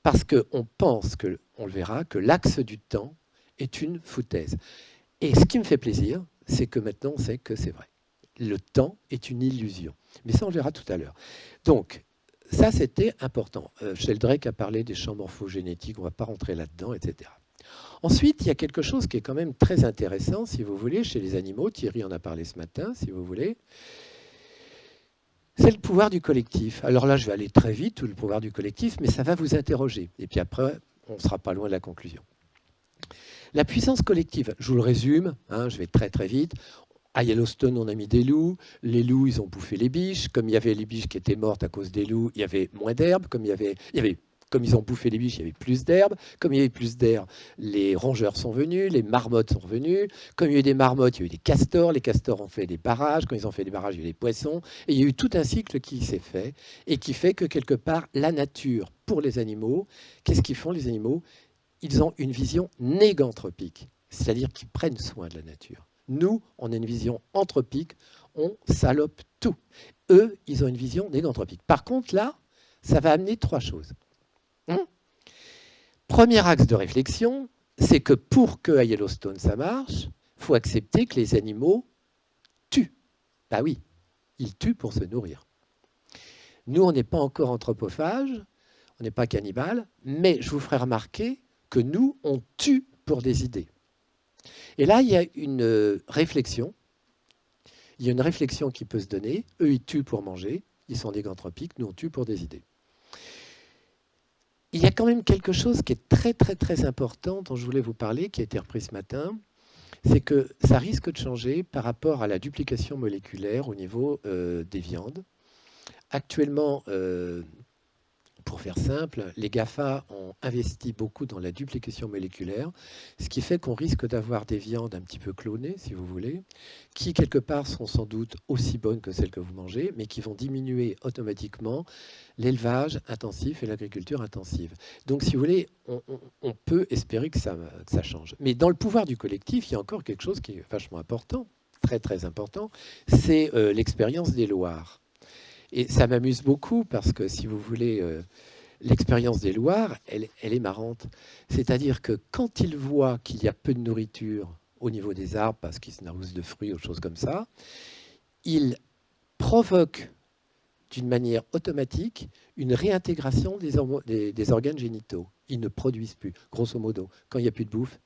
Parce qu'on pense, on le verra, que l'axe du temps est une foutaise. Et ce qui me fait plaisir, c'est que maintenant on sait que c'est vrai. Le temps est une illusion. Mais ça, on le verra tout à l'heure. Donc, ça, c'était important. Sheldrake a parlé des champs morphogénétiques, on ne va pas rentrer là-dedans, etc. Ensuite, il y a quelque chose qui est quand même très intéressant, si vous voulez, chez les animaux. Thierry en a parlé ce matin, si vous voulez. C'est le pouvoir du collectif. Alors là, je vais aller très vite, le pouvoir du collectif, mais ça va vous interroger. Et puis après, on ne sera pas loin de la conclusion. La puissance collective, je vous le résume, je vais très très vite. À Yellowstone, on a mis des loups. Les loups, ils ont bouffé les biches. Comme il y avait les biches qui étaient mortes à cause des loups, il y avait moins d'herbe. Comme ils ont bouffé les biches, il y avait plus d'herbe. Comme il y avait plus d'herbe, les rongeurs sont venus, les marmottes sont venues. Comme il y a eu des marmottes, il y a eu des castors. Les castors ont fait des barrages. Quand ils ont fait des barrages, il y a eu des poissons. Et il y a eu tout un cycle qui s'est fait et qui fait que quelque part, la nature, pour les animaux, qu'est-ce qu'ils font les animaux? Ils ont une vision néganthropique, c'est-à-dire qu'ils prennent soin de la nature. Nous, on a une vision anthropique, on salope tout. Eux, ils ont une vision néganthropique. Par contre, là, ça va amener trois choses. Premier axe de réflexion, c'est que pour que à Yellowstone ça marche, il faut accepter que les animaux tuent. Bah oui, ils tuent pour se nourrir. Nous, on n'est pas encore anthropophages, on n'est pas cannibales, mais je vous ferai remarquer que nous, on tue pour des idées. Et là, il y a une réflexion. Il y a une réflexion qui peut se donner. Eux, ils tuent pour manger. Ils sont néganthropiques. Nous, on tue pour des idées. Il y a quand même quelque chose qui est très, très, très important dont je voulais vous parler, qui a été repris ce matin. C'est que ça risque de changer par rapport à la duplication moléculaire au niveau des viandes. Actuellement, pour faire simple, les GAFA ont investi beaucoup dans la duplication moléculaire, ce qui fait qu'on risque d'avoir des viandes un petit peu clonées, si vous voulez, qui quelque part sont sans doute aussi bonnes que celles que vous mangez, mais qui vont diminuer automatiquement l'élevage intensif et l'agriculture intensive. Donc, si vous voulez, on peut espérer que ça change. Mais dans le pouvoir du collectif, il y a encore quelque chose qui est vachement important, très très important, c'est l'expérience des Loirs. Et ça m'amuse beaucoup parce que, si vous voulez, l'expérience des Loirs, elle est marrante. C'est-à-dire que quand ils voient qu'il y a peu de nourriture au niveau des arbres, parce qu'ils se nourrissent de fruits ou de choses comme ça, ils provoquent d'une manière automatique une réintégration des organes génitaux. Ils ne produisent plus, grosso modo. Quand il n'y a plus de bouffe,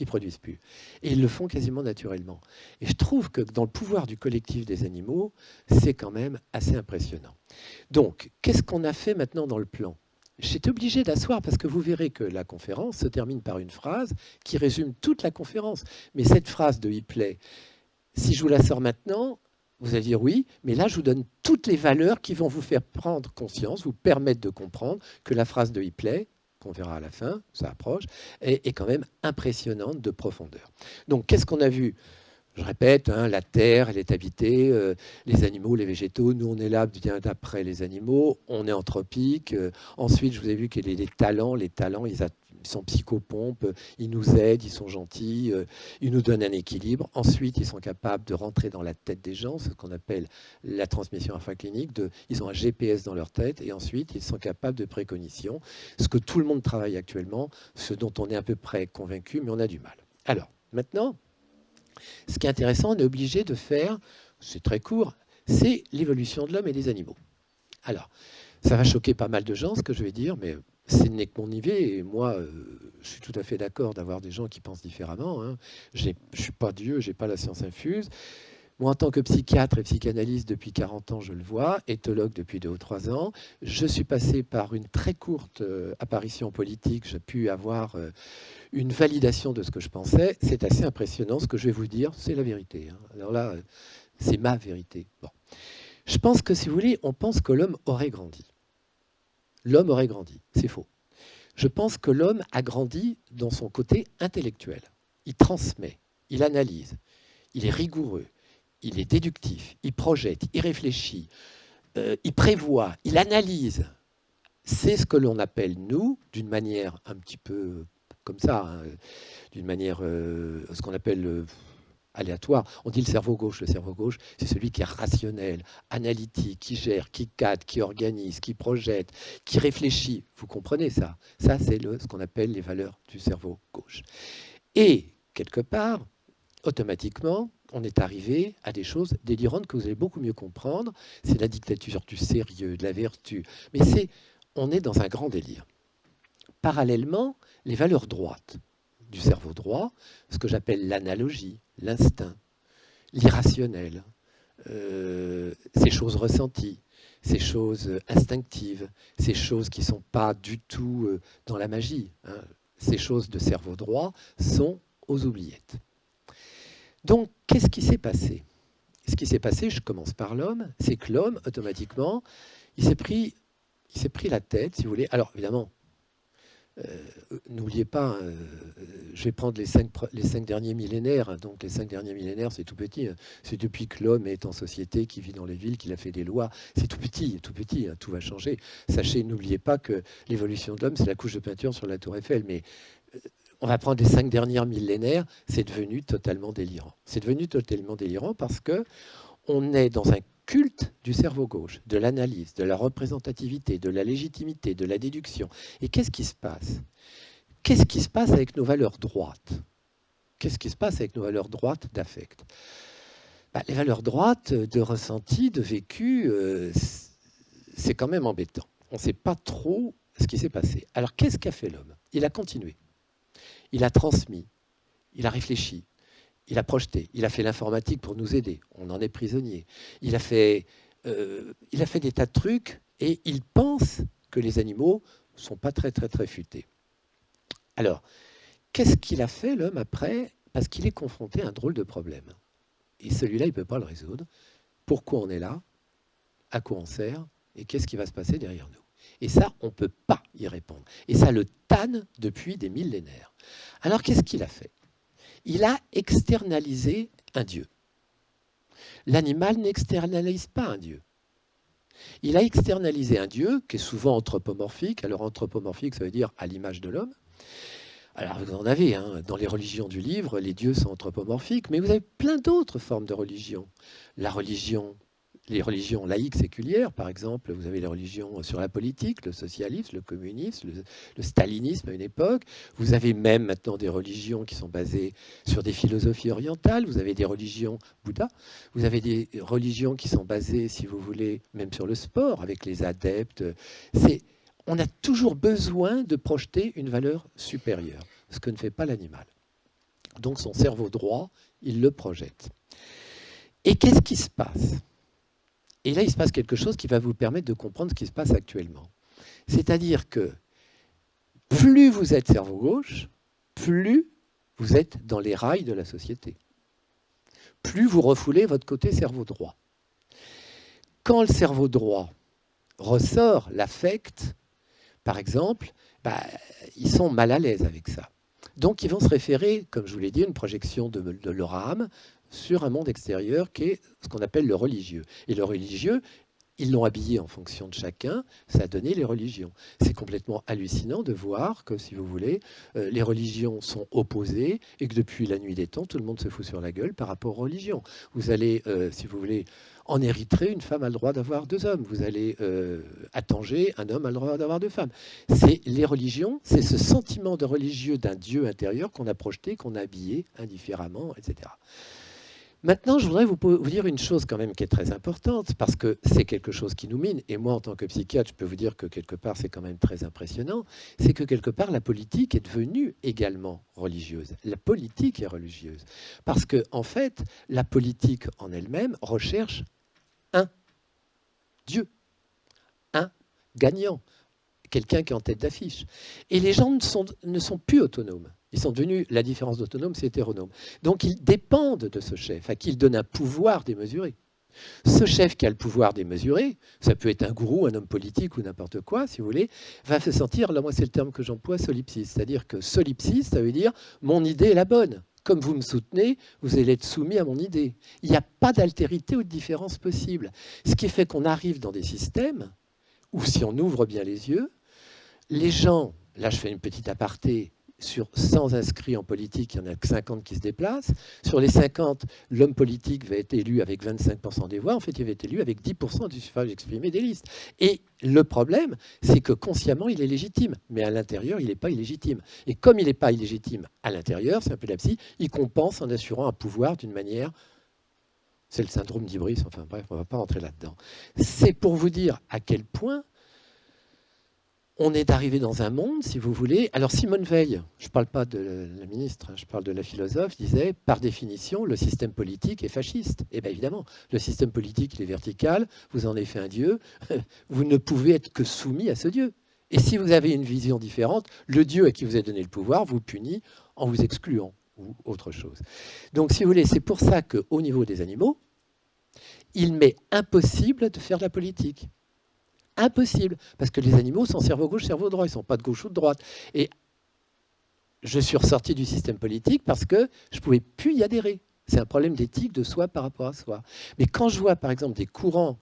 ils ne produisent plus. Et ils le font quasiment naturellement. Et je trouve que dans le pouvoir du collectif des animaux, c'est quand même assez impressionnant. Donc, qu'est-ce qu'on a fait maintenant dans le plan? J'étais obligé d'asseoir parce que vous verrez que la conférence se termine par une phrase qui résume toute la conférence. Mais cette phrase de Hipley, si je vous la sors maintenant, vous allez dire oui, mais là je vous donne toutes les valeurs qui vont vous faire prendre conscience, vous permettre de comprendre que la phrase de Hipley, qu'on verra à la fin, ça approche, est quand même impressionnante de profondeur. Donc qu'est-ce qu'on a vu? Je répète, la Terre, elle est habitée, les animaux, les végétaux, nous on est là bien d'après les animaux, on est anthropique. Ensuite, je vous ai vu que les talents, ils sont psychopompes, ils nous aident, ils sont gentils, ils nous donnent un équilibre. Ensuite, ils sont capables de rentrer dans la tête des gens, ce qu'on appelle la transmission infraclinique. Ils ont un GPS dans leur tête et ensuite, ils sont capables de précognition, ce que tout le monde travaille actuellement, ce dont on est à peu près convaincu, mais on a du mal. Alors, maintenant, ce qui est intéressant, on est obligé de faire, c'est très court, c'est l'évolution de l'homme et des animaux. Alors, ça va choquer pas mal de gens, ce que je vais dire, mais ce n'est que mon niveau, et moi, je suis tout à fait d'accord d'avoir des gens qui pensent différemment. Je ne suis pas Dieu, je n'ai pas la science infuse. Moi, en tant que psychiatre et psychanalyste depuis 40 ans, je le vois, éthologue depuis 2 ou 3 ans. Je suis passé par une très courte apparition politique. J'ai pu avoir une validation de ce que je pensais. C'est assez impressionnant. Ce que je vais vous dire, c'est la vérité. Alors là, c'est ma vérité. Bon. Je pense que, si vous voulez, on pense que l'homme aurait grandi. L'homme aurait grandi. C'est faux. Je pense que l'homme a grandi dans son côté intellectuel. Il transmet, il analyse, il est rigoureux, il est déductif, il projette, il réfléchit, il prévoit, il analyse. C'est ce que l'on appelle, nous, d'une manière un petit peu comme ça, d'une manière, ce qu'on appelle aléatoire. On dit le cerveau gauche. Le cerveau gauche, c'est celui qui est rationnel, analytique, qui gère, qui cadre, qui organise, qui projette, qui réfléchit. Vous comprenez ça? Ça, c'est ce qu'on appelle les valeurs du cerveau gauche. Et, quelque part, automatiquement, on est arrivé à des choses délirantes que vous allez beaucoup mieux comprendre. C'est la dictature du sérieux, de la vertu. Mais on est dans un grand délire. Parallèlement, les valeurs droites du cerveau droit, ce que j'appelle l'analogie, l'instinct, l'irrationnel, ces choses ressenties, ces choses instinctives, ces choses qui ne sont pas du tout dans la magie, hein. Ces choses de cerveau droit sont aux oubliettes. Donc, qu'est-ce qui s'est passé? Ce qui s'est passé, je commence par l'homme, c'est que l'homme, automatiquement, il s'est pris la tête, si vous voulez. Alors, évidemment, n'oubliez pas, je vais prendre les 5 derniers millénaires. Donc, les 5 derniers millénaires, c'est tout petit. C'est depuis que l'homme est en société, qu'il vit dans les villes, qu'il a fait des lois. C'est tout petit, hein, tout va changer. Sachez, n'oubliez pas que l'évolution de l'homme, c'est la couche de peinture sur la Tour Eiffel. Mais on va prendre les 5 derniers millénaires, c'est devenu totalement délirant. C'est devenu totalement délirant parce que on est dans un culte du cerveau gauche, de l'analyse, de la représentativité, de la légitimité, de la déduction. Et qu'est-ce qui se passe? Qu'est-ce qui se passe avec nos valeurs droites? Qu'est-ce qui se passe avec nos valeurs droites d'affect? Les valeurs droites de ressenti, de vécu, c'est quand même embêtant. On ne sait pas trop ce qui s'est passé. Alors qu'est-ce qu'a fait l'homme? Il a continué. Il a transmis, il a réfléchi, il a projeté, il a fait l'informatique pour nous aider. On en est prisonnier. Il a fait des tas de trucs et il pense que les animaux ne sont pas très, très, très futés. Alors, qu'est-ce qu'il a fait, l'homme, après? Parce qu'il est confronté à un drôle de problème. Et celui-là, il ne peut pas le résoudre. Pourquoi on est là? À quoi on sert? Et qu'est-ce qui va se passer derrière nous? Et ça, on ne peut pas y répondre. Et ça le tanne depuis des millénaires. Alors, qu'est-ce qu'il a fait? Il a externalisé un dieu. L'animal n'externalise pas un dieu. Il a externalisé un dieu qui est souvent anthropomorphique. Alors, anthropomorphique, ça veut dire à l'image de l'homme. Alors, vous en avez, hein, dans les religions du livre, les dieux sont anthropomorphiques, mais vous avez plein d'autres formes de religion. Les religions laïques séculières, par exemple, vous avez les religions sur la politique, le socialisme, le communisme, le stalinisme à une époque. Vous avez même maintenant des religions qui sont basées sur des philosophies orientales. Vous avez des religions Bouddha. Vous avez des religions qui sont basées, si vous voulez, même sur le sport, avec les adeptes. On a toujours besoin de projeter une valeur supérieure, ce que ne fait pas l'animal. Donc son cerveau droit, il le projette. Et qu'est-ce qui se passe ? Et là, il se passe quelque chose qui va vous permettre de comprendre ce qui se passe actuellement. C'est-à-dire que plus vous êtes cerveau gauche, plus vous êtes dans les rails de la société. Plus vous refoulez votre côté cerveau droit. Quand le cerveau droit ressort l'affect, par exemple, ils sont mal à l'aise avec ça. Donc, ils vont se référer, comme je vous l'ai dit, à une projection de leur âme sur un monde extérieur qui est ce qu'on appelle le religieux. Et le religieux, ils l'ont habillé en fonction de chacun, ça a donné les religions. C'est complètement hallucinant de voir que, si vous voulez, les religions sont opposées et que depuis la nuit des temps, tout le monde se fout sur la gueule par rapport aux religions. Vous allez, si vous voulez, en Érythrée, une femme a le droit d'avoir 2 hommes. Vous allez à Tanger, un homme a le droit d'avoir 2 femmes. C'est les religions, c'est ce sentiment de religieux d'un Dieu intérieur qu'on a projeté, qu'on a habillé indifféremment, etc. Maintenant, je voudrais vous dire une chose quand même qui est très importante, parce que c'est quelque chose qui nous mine, et moi, en tant que psychiatre, je peux vous dire que quelque part, c'est quand même très impressionnant, c'est que quelque part, la politique est devenue également religieuse. La politique est religieuse. Parce que, en fait, la politique en elle-même recherche un Dieu, un gagnant, quelqu'un qui est en tête d'affiche. Et les gens ne sont plus autonomes. Ils sont devenus, la différence d'autonome, c'est hétéronome. Donc ils dépendent de ce chef, à qui il donne un pouvoir démesuré. Ce chef qui a le pouvoir démesuré, ça peut être un gourou, un homme politique ou n'importe quoi, si vous voulez, va se sentir, là moi c'est le terme que j'emploie, solipsiste. C'est-à-dire que solipsiste, ça veut dire mon idée est la bonne. Comme vous me soutenez, vous allez être soumis à mon idée. Il n'y a pas d'altérité ou de différence possible. Ce qui fait qu'on arrive dans des systèmes où, si on ouvre bien les yeux, les gens, là je fais une petite aparté, sur 100 inscrits en politique, il n'y en a que 50 qui se déplacent. Sur les 50, l'homme politique va être élu avec 25% des voix. En fait, il va être élu avec 10% du suffrage exprimé des listes. Et le problème, c'est que consciemment, il est légitime. Mais à l'intérieur, il n'est pas illégitime. Et comme il n'est pas illégitime à l'intérieur, c'est un peu la psy, il compense en assurant un pouvoir d'une manière... C'est le syndrome d'Ibris, enfin bref, on ne va pas rentrer là-dedans. C'est pour vous dire à quel point on est arrivé dans un monde, si vous voulez... Alors Simone Veil, je ne parle pas de la ministre, je parle de la philosophe, disait, par définition, le système politique est fasciste. Et bien évidemment, le système politique, il est vertical, vous en avez fait un dieu, vous ne pouvez être que soumis à ce dieu. Et si vous avez une vision différente, le dieu à qui vous a donné le pouvoir vous punit en vous excluant, ou autre chose. Donc si vous voulez, c'est pour ça qu'au niveau des animaux, il m'est impossible de faire de la politique. Impossible, parce que les animaux sont cerveau gauche, cerveau droit, ils ne sont pas de gauche ou de droite. Et je suis ressorti du système politique parce que je ne pouvais plus y adhérer. C'est un problème d'éthique de soi par rapport à soi. Mais quand je vois, par exemple, des courants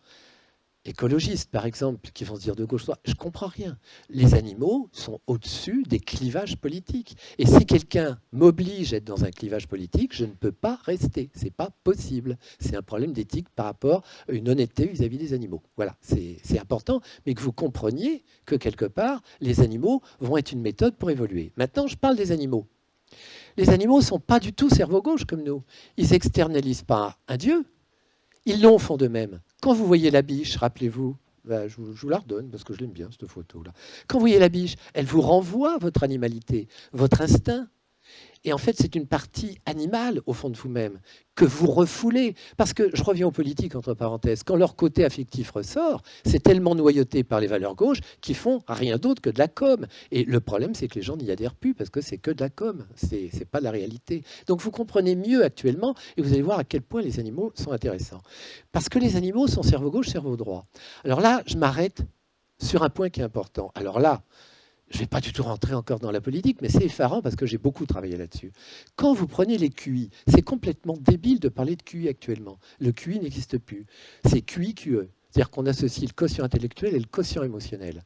écologistes, par exemple, qui vont se dire de gauche, droite, je ne comprends rien. Les animaux sont au-dessus des clivages politiques. Et si quelqu'un m'oblige à être dans un clivage politique, je ne peux pas rester. Ce n'est pas possible. C'est un problème d'éthique par rapport à une honnêteté vis-à-vis des animaux. Voilà, c'est important, mais que vous compreniez que quelque part, les animaux vont être une méthode pour évoluer. Maintenant, je parle des animaux. Les animaux ne sont pas du tout cerveau gauche comme nous. Ils n'externalisent pas un dieu. Ils l'ont au fond d'eux-mêmes. Quand vous voyez la biche, rappelez-vous, je vous la redonne parce que je l'aime bien, cette photo-là. Quand vous voyez la biche, elle vous renvoie votre animalité, votre instinct. Et en fait, c'est une partie animale au fond de vous-même que vous refoulez. Parce que, je reviens aux politiques, entre parenthèses, quand leur côté affectif ressort, c'est tellement noyauté par les valeurs gauches qu'ils font rien d'autre que de la com. Et le problème, c'est que les gens n'y adhèrent plus parce que c'est que de la com. C'est pas la réalité. Donc vous comprenez mieux actuellement et vous allez voir à quel point les animaux sont intéressants. Parce que les animaux sont cerveau gauche, cerveau droit. Alors là, je m'arrête sur un point qui est important. Alors là, je ne vais pas du tout rentrer encore dans la politique, mais c'est effarant parce que j'ai beaucoup travaillé là-dessus. Quand vous prenez les QI, c'est complètement débile de parler de QI actuellement. Le QI n'existe plus. C'est QI-QE. C'est-à-dire qu'on associe le quotient intellectuel et le quotient émotionnel.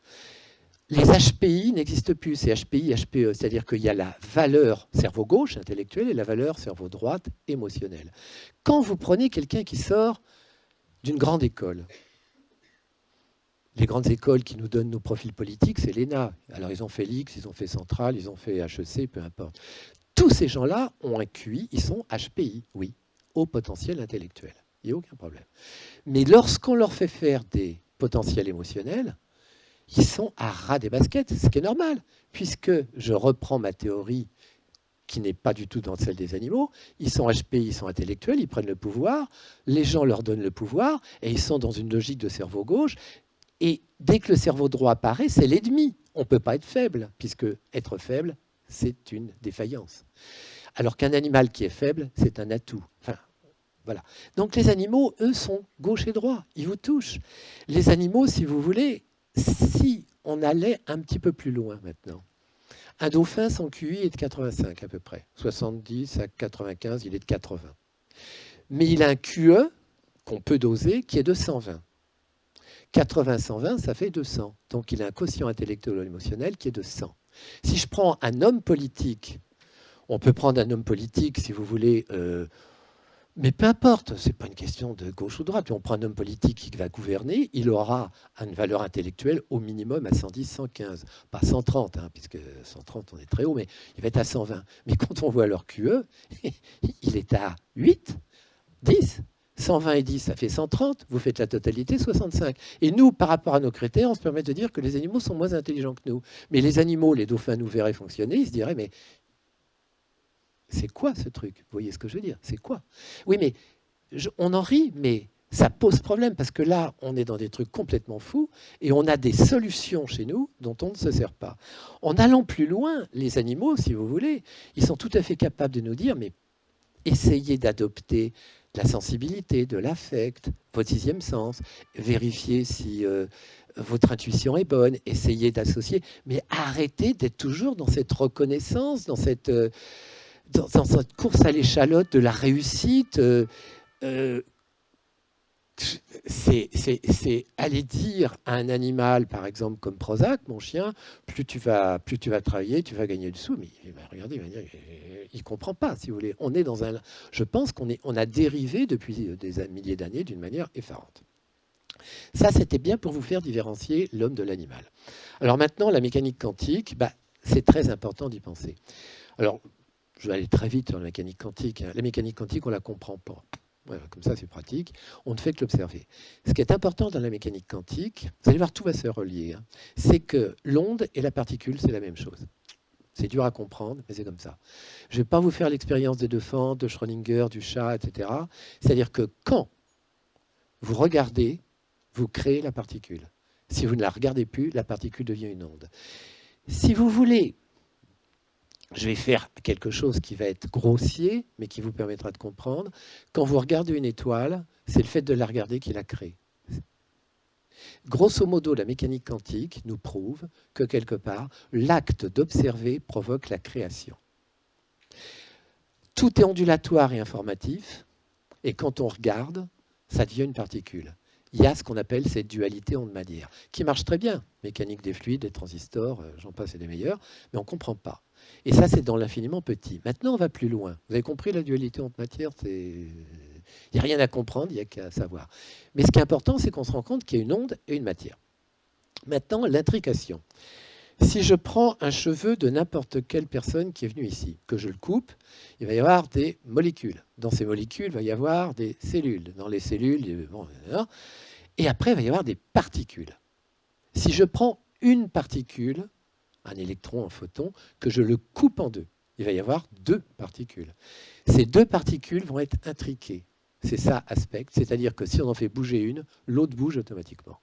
Les HPI n'existent plus. C'est HPI, HPE. C'est-à-dire qu'il y a la valeur cerveau gauche intellectuelle et la valeur cerveau droite émotionnelle. Quand vous prenez quelqu'un qui sort d'une grande école, les grandes écoles qui nous donnent nos profils politiques, c'est l'ENA. Alors, ils ont fait l'X, ils ont fait Centrale, ils ont fait HEC, peu importe. Tous ces gens-là ont un QI, ils sont HPI, oui, haut potentiel intellectuel. Il n'y a aucun problème. Mais lorsqu'on leur fait faire des potentiels émotionnels, ils sont à ras des baskets, ce qui est normal, puisque je reprends ma théorie qui n'est pas du tout dans celle des animaux. Ils sont HPI, ils sont intellectuels, ils prennent le pouvoir, les gens leur donnent le pouvoir, et ils sont dans une logique de cerveau gauche. Et dès que le cerveau droit apparaît, c'est l'ennemi. On ne peut pas être faible, puisque être faible, c'est une défaillance. Alors qu'un animal qui est faible, c'est un atout. Enfin, voilà. Donc les animaux, eux, sont gauche et droit. Ils vous touchent. Les animaux, si vous voulez, si on allait un petit peu plus loin maintenant, un dauphin, son QI est de 85 à peu près. 70 à 95, il est de 80. Mais il a un QE qu'on peut doser qui est de 120. 80-120, ça fait 200. Donc il a un quotient intellectuel émotionnel qui est de 100. Si je prends un homme politique, on peut prendre un homme politique, si vous voulez, mais peu importe, ce n'est pas une question de gauche ou de droite. On prend un homme politique qui va gouverner, il aura une valeur intellectuelle au minimum à 110, 115. Pas 130, hein, puisque 130, on est très haut, mais il va être à 120. Mais quand on voit leur QE, il est à 8, 10. 120 et 10, ça fait 130, vous faites la totalité, 65. Et nous, par rapport à nos critères, on se permet de dire que les animaux sont moins intelligents que nous. Mais les animaux, les dauphins nous verraient fonctionner, ils se diraient, mais c'est quoi ce truc? Vous voyez ce que je veux dire? C'est quoi? Oui, mais on en rit, mais ça pose problème, parce que là, on est dans des trucs complètement fous, et on a des solutions chez nous dont on ne se sert pas. En allant plus loin, les animaux, si vous voulez, ils sont tout à fait capables de nous dire, mais essayez d'adopter de la sensibilité, de l'affect, votre sixième sens, vérifiez si votre intuition est bonne, essayez d'associer, mais arrêtez d'être toujours dans cette reconnaissance, dans cette course à l'échalote de la réussite. c'est aller dire à un animal, par exemple comme Prozac, mon chien, plus tu vas travailler, tu vas gagner du sous. Mais regardez, il ne comprend pas, si vous voulez. Je pense on a dérivé depuis des milliers d'années d'une manière effarante. Ça, c'était bien pour vous faire différencier l'homme de l'animal. Alors maintenant, la mécanique quantique, c'est très important d'y penser. Alors, je vais aller très vite sur la mécanique quantique. La mécanique quantique, on ne la comprend pas. Voilà, comme ça, c'est pratique. On ne fait que l'observer. Ce qui est important dans la mécanique quantique, vous allez voir, tout va se relier, hein, c'est que l'onde et la particule, c'est la même chose. C'est dur à comprendre, mais c'est comme ça. Je ne vais pas vous faire l'expérience des deux fentes, de Schrödinger, du chat, etc. C'est-à-dire que quand vous regardez, vous créez la particule. Si vous ne la regardez plus, la particule devient une onde. Si vous voulez, je vais faire quelque chose qui va être grossier, mais qui vous permettra de comprendre. Quand vous regardez une étoile, c'est le fait de la regarder qui la crée. Grosso modo, la mécanique quantique nous prouve que quelque part, l'acte d'observer provoque la création. Tout est ondulatoire et informatif, et quand on regarde, ça devient une particule. Il y a ce qu'on appelle cette dualité onde-matière, qui marche très bien. Mécanique des fluides, des transistors, j'en passe et des meilleurs, mais on ne comprend pas. Et ça, c'est dans l'infiniment petit. Maintenant, on va plus loin. Vous avez compris la dualité onde-matière, il n'y a rien à comprendre, il n'y a qu'à savoir. Mais ce qui est important, c'est qu'on se rend compte qu'il y a une onde et une matière. Maintenant, l'intrication. Si je prends un cheveu de n'importe quelle personne qui est venue ici, que je le coupe, il va y avoir des molécules. Dans ces molécules, il va y avoir des cellules. Dans les cellules, et après, il va y avoir des particules. Si je prends une particule, un électron, un photon, que je le coupe en deux, il va y avoir deux particules. Ces deux particules vont être intriquées. C'est ça, aspect. C'est-à-dire que si on en fait bouger une, l'autre bouge automatiquement.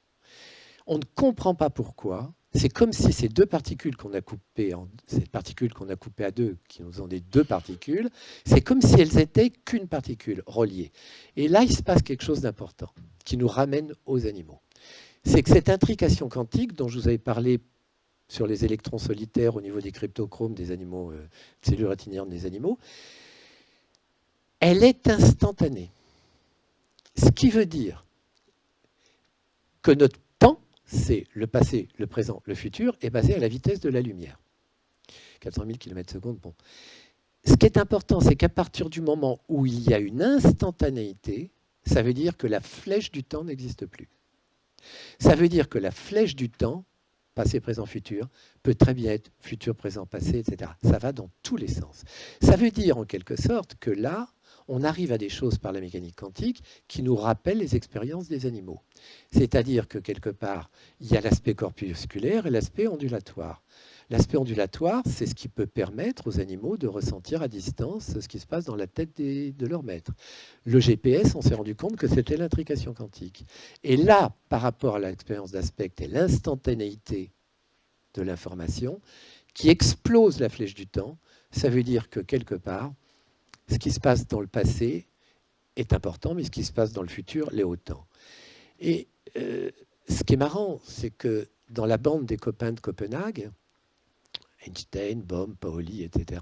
On ne comprend pas pourquoi. C'est comme si ces deux particules qu'on a coupées, ces particules qu'on a coupées à deux, qui nous ont des deux particules, c'est comme si elles étaient qu'une particule reliée. Et là, il se passe quelque chose d'important qui nous ramène aux animaux. C'est que cette intrication quantique dont je vous avais parlé sur les électrons solitaires au niveau des cryptochromes des animaux, cellules rétiniennes des animaux, elle est instantanée. Ce qui veut dire que notre temps, c'est le passé, le présent, le futur, est basé à la vitesse de la lumière. 400 000 km/s, bon. Ce qui est important, c'est qu'à partir du moment où il y a une instantanéité, ça veut dire que la flèche du temps n'existe plus. Ça veut dire que la flèche du temps, passé, présent, futur, peut très bien être futur, présent, passé, etc. Ça va dans tous les sens. Ça veut dire en quelque sorte que là, on arrive à des choses par la mécanique quantique qui nous rappellent les expériences des animaux. C'est-à-dire que quelque part, il y a l'aspect corpusculaire et l'aspect ondulatoire. L'aspect ondulatoire, c'est ce qui peut permettre aux animaux de ressentir à distance ce qui se passe dans la tête de leur maître. Le GPS, on s'est rendu compte que c'était l'intrication quantique. Et là, par rapport à l'expérience d'aspect et l'instantanéité de l'information, qui explose la flèche du temps, ça veut dire que quelque part, ce qui se passe dans le passé est important, mais ce qui se passe dans le futur l'est autant. Et ce qui est marrant, c'est que dans la bande des copains de Copenhague, Einstein, Bohm, Pauli, etc.,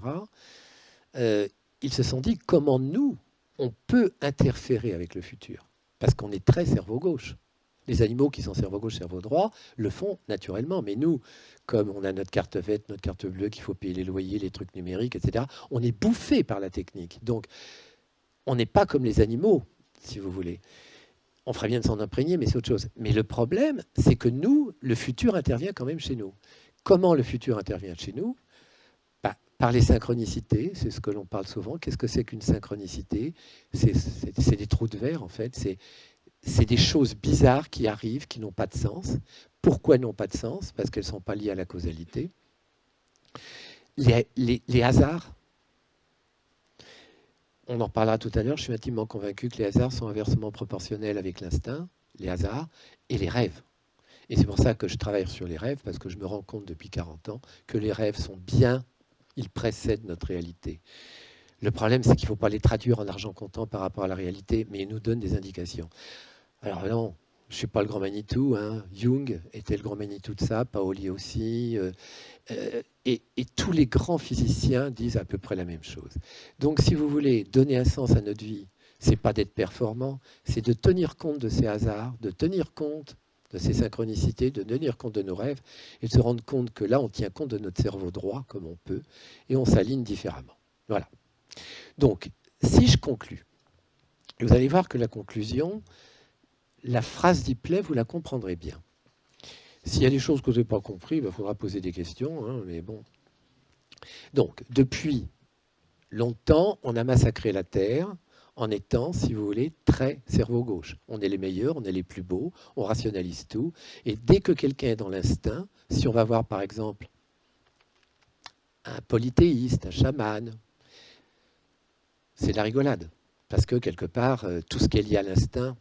ils se sont dit comment nous, on peut interférer avec le futur. Parce qu'on est très cerveau gauche. Les animaux qui sont cerveau gauche, cerveau droit, le font naturellement. Mais nous, comme on a notre carte verte, notre carte bleue, qu'il faut payer les loyers, les trucs numériques, etc., on est bouffé par la technique. Donc, on n'est pas comme les animaux, si vous voulez. On ferait bien de s'en imprégner, mais c'est autre chose. Mais le problème, c'est que nous, le futur intervient quand même chez nous. Comment le futur intervient chez nous ? Par les synchronicités, c'est ce que l'on parle souvent. Qu'est-ce que c'est qu'une synchronicité ? C'est des trous de verre, en fait. C'est des choses bizarres qui arrivent, qui n'ont pas de sens. Pourquoi n'ont pas de sens ? Parce qu'elles ne sont pas liées à la causalité. Les hasards, on en reparlera tout à l'heure, je suis intimement convaincu que les hasards sont inversement proportionnels avec l'instinct, les hasards, et les rêves. Et c'est pour ça que je travaille sur les rêves, parce que je me rends compte depuis 40 ans que les rêves sont bien, ils précèdent notre réalité. Le problème, c'est qu'il ne faut pas les traduire en argent comptant par rapport à la réalité, mais ils nous donnent des indications. Alors non, je ne suis pas le grand Manitou, hein. Jung était le grand Manitou de ça, Paoli aussi, et tous les grands physiciens disent à peu près la même chose. Donc si vous voulez donner un sens à notre vie, c'est pas d'être performant, c'est de tenir compte de ces hasards, de tenir compte de ces synchronicités, de tenir compte de nos rêves et de se rendre compte que là, on tient compte de notre cerveau droit comme on peut et on s'aligne différemment. Voilà. Donc, si je conclus, vous allez voir que la conclusion, la phrase d'Hippler, vous la comprendrez bien. S'il y a des choses que vous n'avez pas compris, il faudra poser des questions, hein, mais bon. Donc, depuis longtemps, on a massacré la Terre en étant, si vous voulez, très cerveau gauche. On est les meilleurs, on est les plus beaux, on rationalise tout. Et dès que quelqu'un est dans l'instinct, si on va voir par exemple un polythéiste, un chaman, c'est de la rigolade. Parce que quelque part, tout ce qui est lié à l'instinct,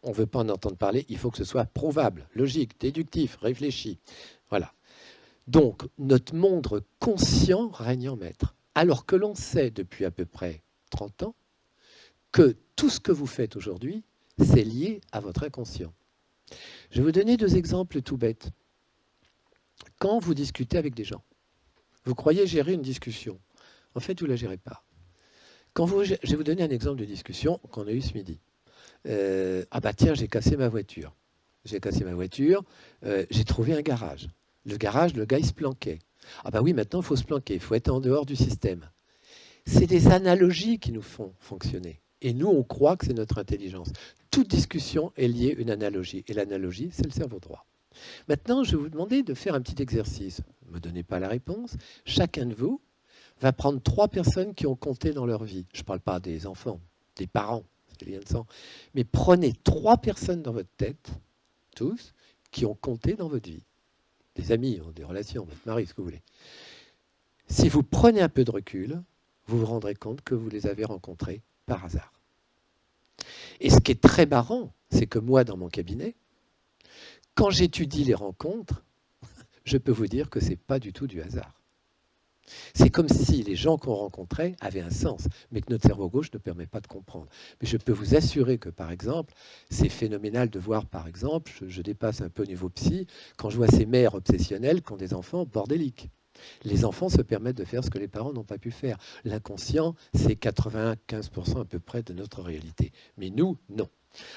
on ne veut pas en entendre parler, il faut que ce soit prouvable, logique, déductif, réfléchi. Voilà. Donc, notre monde conscient règne en maître. Alors que l'on sait depuis à peu près 30 ans que tout ce que vous faites aujourd'hui, c'est lié à votre inconscient. Je vais vous donner 2 exemples tout bêtes. Quand vous discutez avec des gens, vous croyez gérer une discussion. En fait, vous ne la gérez pas. Je vais vous donner un exemple de discussion qu'on a eu ce midi. Ah bah tiens, j'ai cassé ma voiture. J'ai trouvé un garage. Le garage, le gars, il se planquait. Ah bah oui, maintenant, il faut se planquer, il faut être en dehors du système. C'est des analogies qui nous font fonctionner. Et nous, on croit que c'est notre intelligence. Toute discussion est liée à une analogie. Et l'analogie, c'est le cerveau droit. Maintenant, je vais vous demander de faire un petit exercice. Ne me donnez pas la réponse. Chacun de vous va prendre 3 personnes qui ont compté dans leur vie. Je ne parle pas des enfants, des parents, c'est les liens de sang. Mais prenez 3 personnes dans votre tête, tous, qui ont compté dans votre vie. Des amis, des relations, votre mari, ce que vous voulez. Si vous prenez un peu de recul, vous vous rendrez compte que vous les avez rencontrés par hasard. Et ce qui est très marrant, c'est que moi, dans mon cabinet, quand j'étudie les rencontres, je peux vous dire que ce n'est pas du tout du hasard. C'est comme si les gens qu'on rencontrait avaient un sens, mais que notre cerveau gauche ne permet pas de comprendre. Mais je peux vous assurer que, par exemple, c'est phénoménal de voir, par exemple, je dépasse un peu au niveau psy, quand je vois ces mères obsessionnelles qui ont des enfants bordéliques. Les enfants se permettent de faire ce que les parents n'ont pas pu faire. L'inconscient, c'est 95% à peu près de notre réalité. Mais nous, non.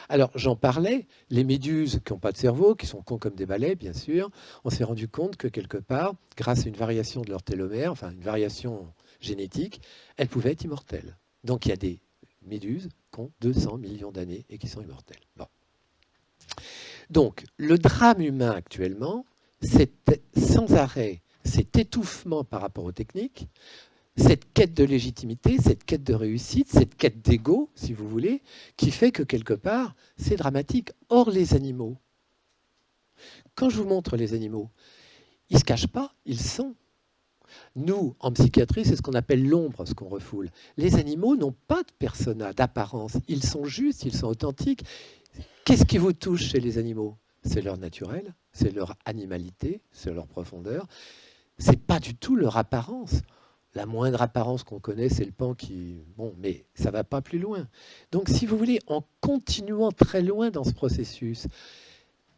Alors, j'en parlais, les méduses qui n'ont pas de cerveau, qui sont cons comme des balais, bien sûr, on s'est rendu compte que quelque part, grâce à une variation de leur télomère, enfin une variation génétique, elles pouvaient être immortelles. Donc, il y a des méduses qui ont 200 millions d'années et qui sont immortelles. Bon. Donc, le drame humain actuellement, c'est sans arrêt cet étouffement par rapport aux techniques, cette quête de légitimité, cette quête de réussite, cette quête d'ego, si vous voulez, qui fait que quelque part, c'est dramatique. Or, les animaux, quand je vous montre les animaux, ils ne se cachent pas, ils sont. Nous, en psychiatrie, c'est ce qu'on appelle l'ombre, ce qu'on refoule. Les animaux n'ont pas de persona, d'apparence. Ils sont justes, ils sont authentiques. Qu'est-ce qui vous touche chez les animaux? C'est leur naturel, c'est leur animalité, c'est leur profondeur. Ce n'est pas du tout leur apparence. La moindre apparence qu'on connaît, c'est le pan qui... Bon, mais ça ne va pas plus loin. Donc, si vous voulez, en continuant très loin dans ce processus,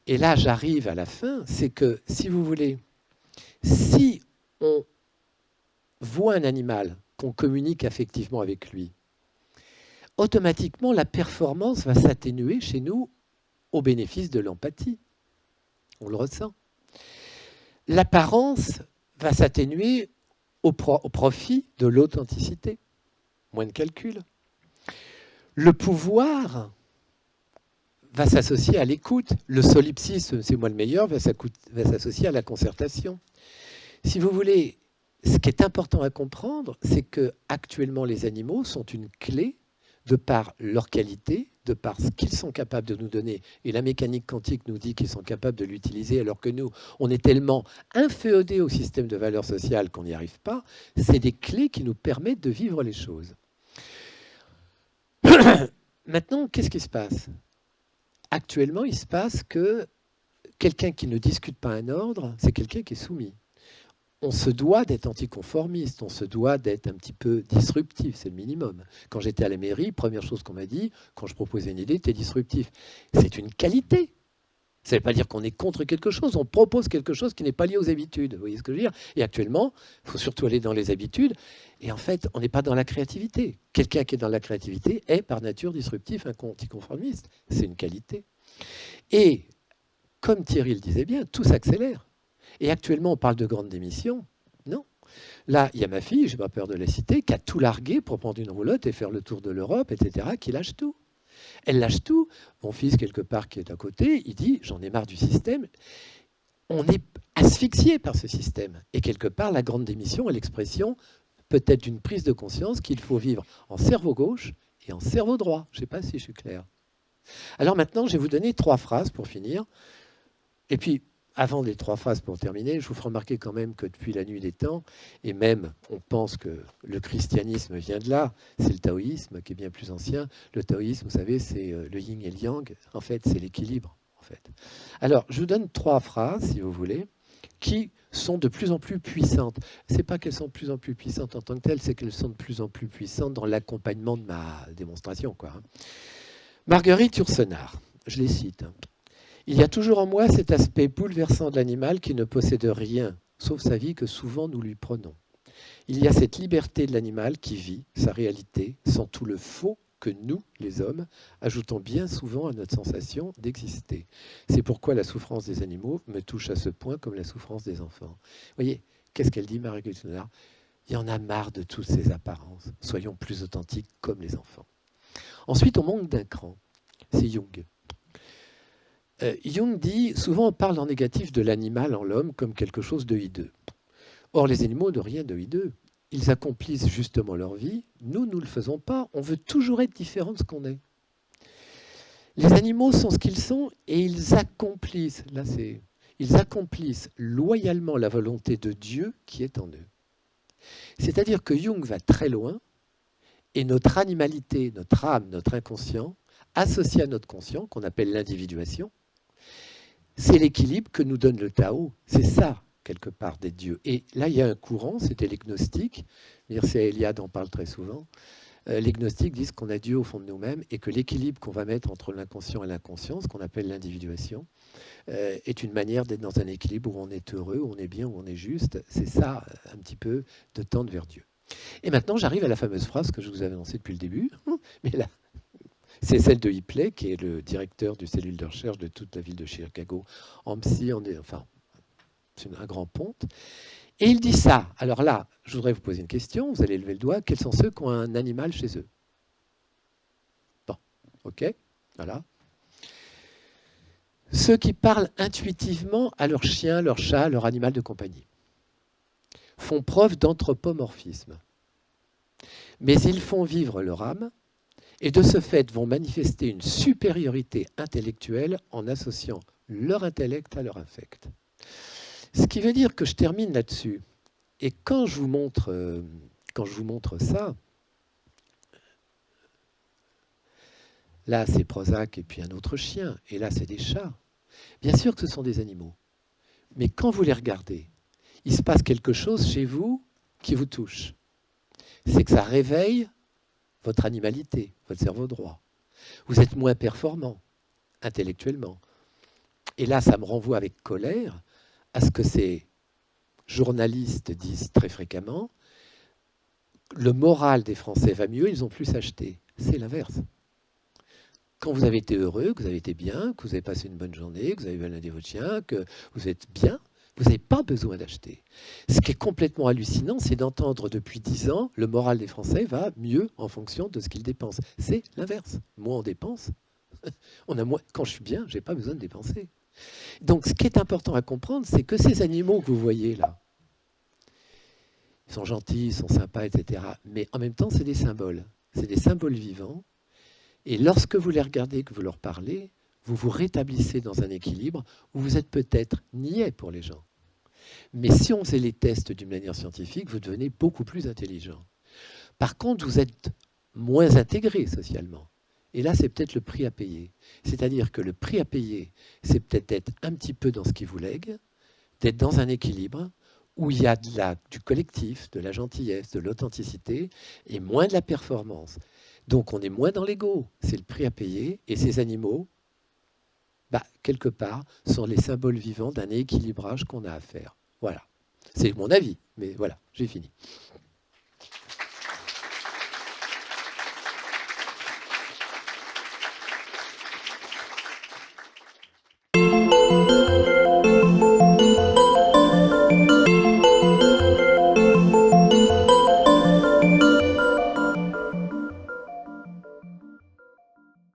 et là, j'arrive à la fin, c'est que, si vous voulez, si on voit un animal, qu'on communique affectivement avec lui, automatiquement, la performance va s'atténuer chez nous au bénéfice de l'empathie. On le ressent. L'apparence va s'atténuer au profit de l'authenticité. Moins de calcul. Le pouvoir va s'associer à l'écoute. Le solipsisme, c'est moi le meilleur, va s'associer à la concertation. Si vous voulez, ce qui est important à comprendre, c'est que actuellement les animaux sont une clé de par leur qualité, de par ce qu'ils sont capables de nous donner. Et la mécanique quantique nous dit qu'ils sont capables de l'utiliser, alors que nous, on est tellement inféodés au système de valeurs sociales qu'on n'y arrive pas. C'est des clés qui nous permettent de vivre les choses. Maintenant, qu'est-ce qui se passe? Actuellement, il se passe que quelqu'un qui ne discute pas un ordre, c'est quelqu'un qui est soumis. On se doit d'être anticonformiste, on se doit d'être un petit peu disruptif, c'est le minimum. Quand j'étais à la mairie, première chose qu'on m'a dit, quand je proposais une idée, t'es disruptif. C'est une qualité. Ça ne veut pas dire qu'on est contre quelque chose, on propose quelque chose qui n'est pas lié aux habitudes. Vous voyez ce que je veux dire? Et actuellement, il faut surtout aller dans les habitudes. Et en fait, on n'est pas dans la créativité. Quelqu'un qui est dans la créativité est par nature disruptif, anticonformiste. C'est une qualité. Et comme Thierry le disait bien, tout s'accélère. Et actuellement, on parle de grandes démissions. Non. Là, il y a ma fille, je n'ai pas peur de la citer, qui a tout largué pour prendre une roulotte et faire le tour de l'Europe, etc., qui lâche tout. Elle lâche tout. Mon fils, quelque part, qui est à côté, il dit, j'en ai marre du système. On est asphyxié par ce système. Et quelque part, la grande démission est l'expression peut-être d'une prise de conscience qu'il faut vivre en cerveau gauche et en cerveau droit. Je ne sais pas si je suis clair. Alors maintenant, je vais vous donner 3 phrases pour finir. Et puis, avant les 3 phrases pour terminer, je vous ferai remarquer quand même que depuis la nuit des temps, et même on pense que le christianisme vient de là, c'est le taoïsme qui est bien plus ancien. Le taoïsme, vous savez, c'est le yin et le yang. En fait, c'est l'équilibre. En fait. Alors, je vous donne 3 phrases, si vous voulez, qui sont de plus en plus puissantes. Ce n'est pas qu'elles sont de plus en plus puissantes en tant que telles, c'est qu'elles sont de plus en plus puissantes dans l'accompagnement de ma démonstration, quoi. Marguerite Yourcenar, je les cite. Il y a toujours en moi cet aspect bouleversant de l'animal qui ne possède rien, sauf sa vie que souvent nous lui prenons. Il y a cette liberté de l'animal qui vit sa réalité sans tout le faux que nous, les hommes, ajoutons bien souvent à notre sensation d'exister. C'est pourquoi la souffrance des animaux me touche à ce point comme la souffrance des enfants. Vous voyez, qu'est-ce qu'elle dit, Marguerite Yourcenar? Il y en a marre de toutes ces apparences. Soyons plus authentiques comme les enfants. Ensuite, on manque d'un cran. C'est Jung. Jung dit, souvent on parle en négatif de l'animal en l'homme comme quelque chose de hideux. Or, les animaux n'ont rien de hideux. Ils accomplissent justement leur vie. Nous, nous ne le faisons pas. On veut toujours être différent de ce qu'on est. Les animaux sont ce qu'ils sont et ils accomplissent, ils accomplissent loyalement la volonté de Dieu qui est en eux. C'est-à-dire que Jung va très loin et notre animalité, notre âme, notre inconscient, associé à notre conscient, qu'on appelle l'individuation, c'est l'équilibre que nous donne le Tao. C'est ça, quelque part, d'être Dieu. Et là, il y a un courant, c'était les gnostiques. Mircea Eliade en parle très souvent. Les gnostiques disent qu'on a Dieu au fond de nous-mêmes et que l'équilibre qu'on va mettre entre l'inconscient et l'inconscient, ce qu'on appelle l'individuation, est une manière d'être dans un équilibre où on est heureux, où on est bien, où on est juste. C'est ça, un petit peu, de tendre vers Dieu. Et maintenant, j'arrive à la fameuse phrase que je vous avais annoncée depuis le début, mais là, c'est celle de Hipley, qui est le directeur du cellule de recherche de toute la ville de Chicago, en psy, enfin, c'est un grand ponte. Et il dit ça. Alors là, je voudrais vous poser une question, vous allez lever le doigt. Quels sont ceux qui ont un animal chez eux? Bon, ok, voilà. Ceux qui parlent intuitivement à leur chien, leur chat, leur animal de compagnie font preuve d'anthropomorphisme. Mais ils font vivre leur âme et de ce fait vont manifester une supériorité intellectuelle en associant leur intellect à leur affect. Ce qui veut dire que je termine là-dessus. Et quand je vous montre ça, là c'est Prozac et puis un autre chien, et là c'est des chats. Bien sûr que ce sont des animaux. Mais quand vous les regardez, il se passe quelque chose chez vous qui vous touche. C'est que ça réveille votre animalité, votre cerveau droit. Vous êtes moins performant intellectuellement. Et là, ça me renvoie avec colère à ce que ces journalistes disent très fréquemment. Le moral des Français va mieux, ils ont plus acheté. C'est l'inverse. Quand vous avez été heureux, que vous avez été bien, que vous avez passé une bonne journée, que vous avez baladé votre chien, que vous êtes bien, vous n'avez pas besoin d'acheter. Ce qui est complètement hallucinant, c'est d'entendre depuis 10 ans, le moral des Français va mieux en fonction de ce qu'ils dépensent. C'est l'inverse. Moins on dépense, quand je suis bien, je n'ai pas besoin de dépenser. Donc ce qui est important à comprendre, c'est que ces animaux que vous voyez là, ils sont gentils, ils sont sympas, etc. Mais en même temps, c'est des symboles. C'est des symboles vivants. Et lorsque vous les regardez, que vous leur parlez, vous vous rétablissez dans un équilibre où vous êtes peut-être niais pour les gens. Mais si on faisait les tests d'une manière scientifique, vous devenez beaucoup plus intelligent. Par contre, vous êtes moins intégré socialement. Et là, c'est peut-être le prix à payer. C'est-à-dire que le prix à payer, c'est peut-être d'être un petit peu dans ce qui vous lègue, d'être dans un équilibre où il y a du collectif, de la gentillesse, de l'authenticité, et moins de la performance. Donc on est moins dans l'ego, c'est le prix à payer, et ces animaux, bah, quelque part, sont les symboles vivants d'un équilibrage qu'on a à faire. Voilà. C'est mon avis, mais voilà, j'ai fini.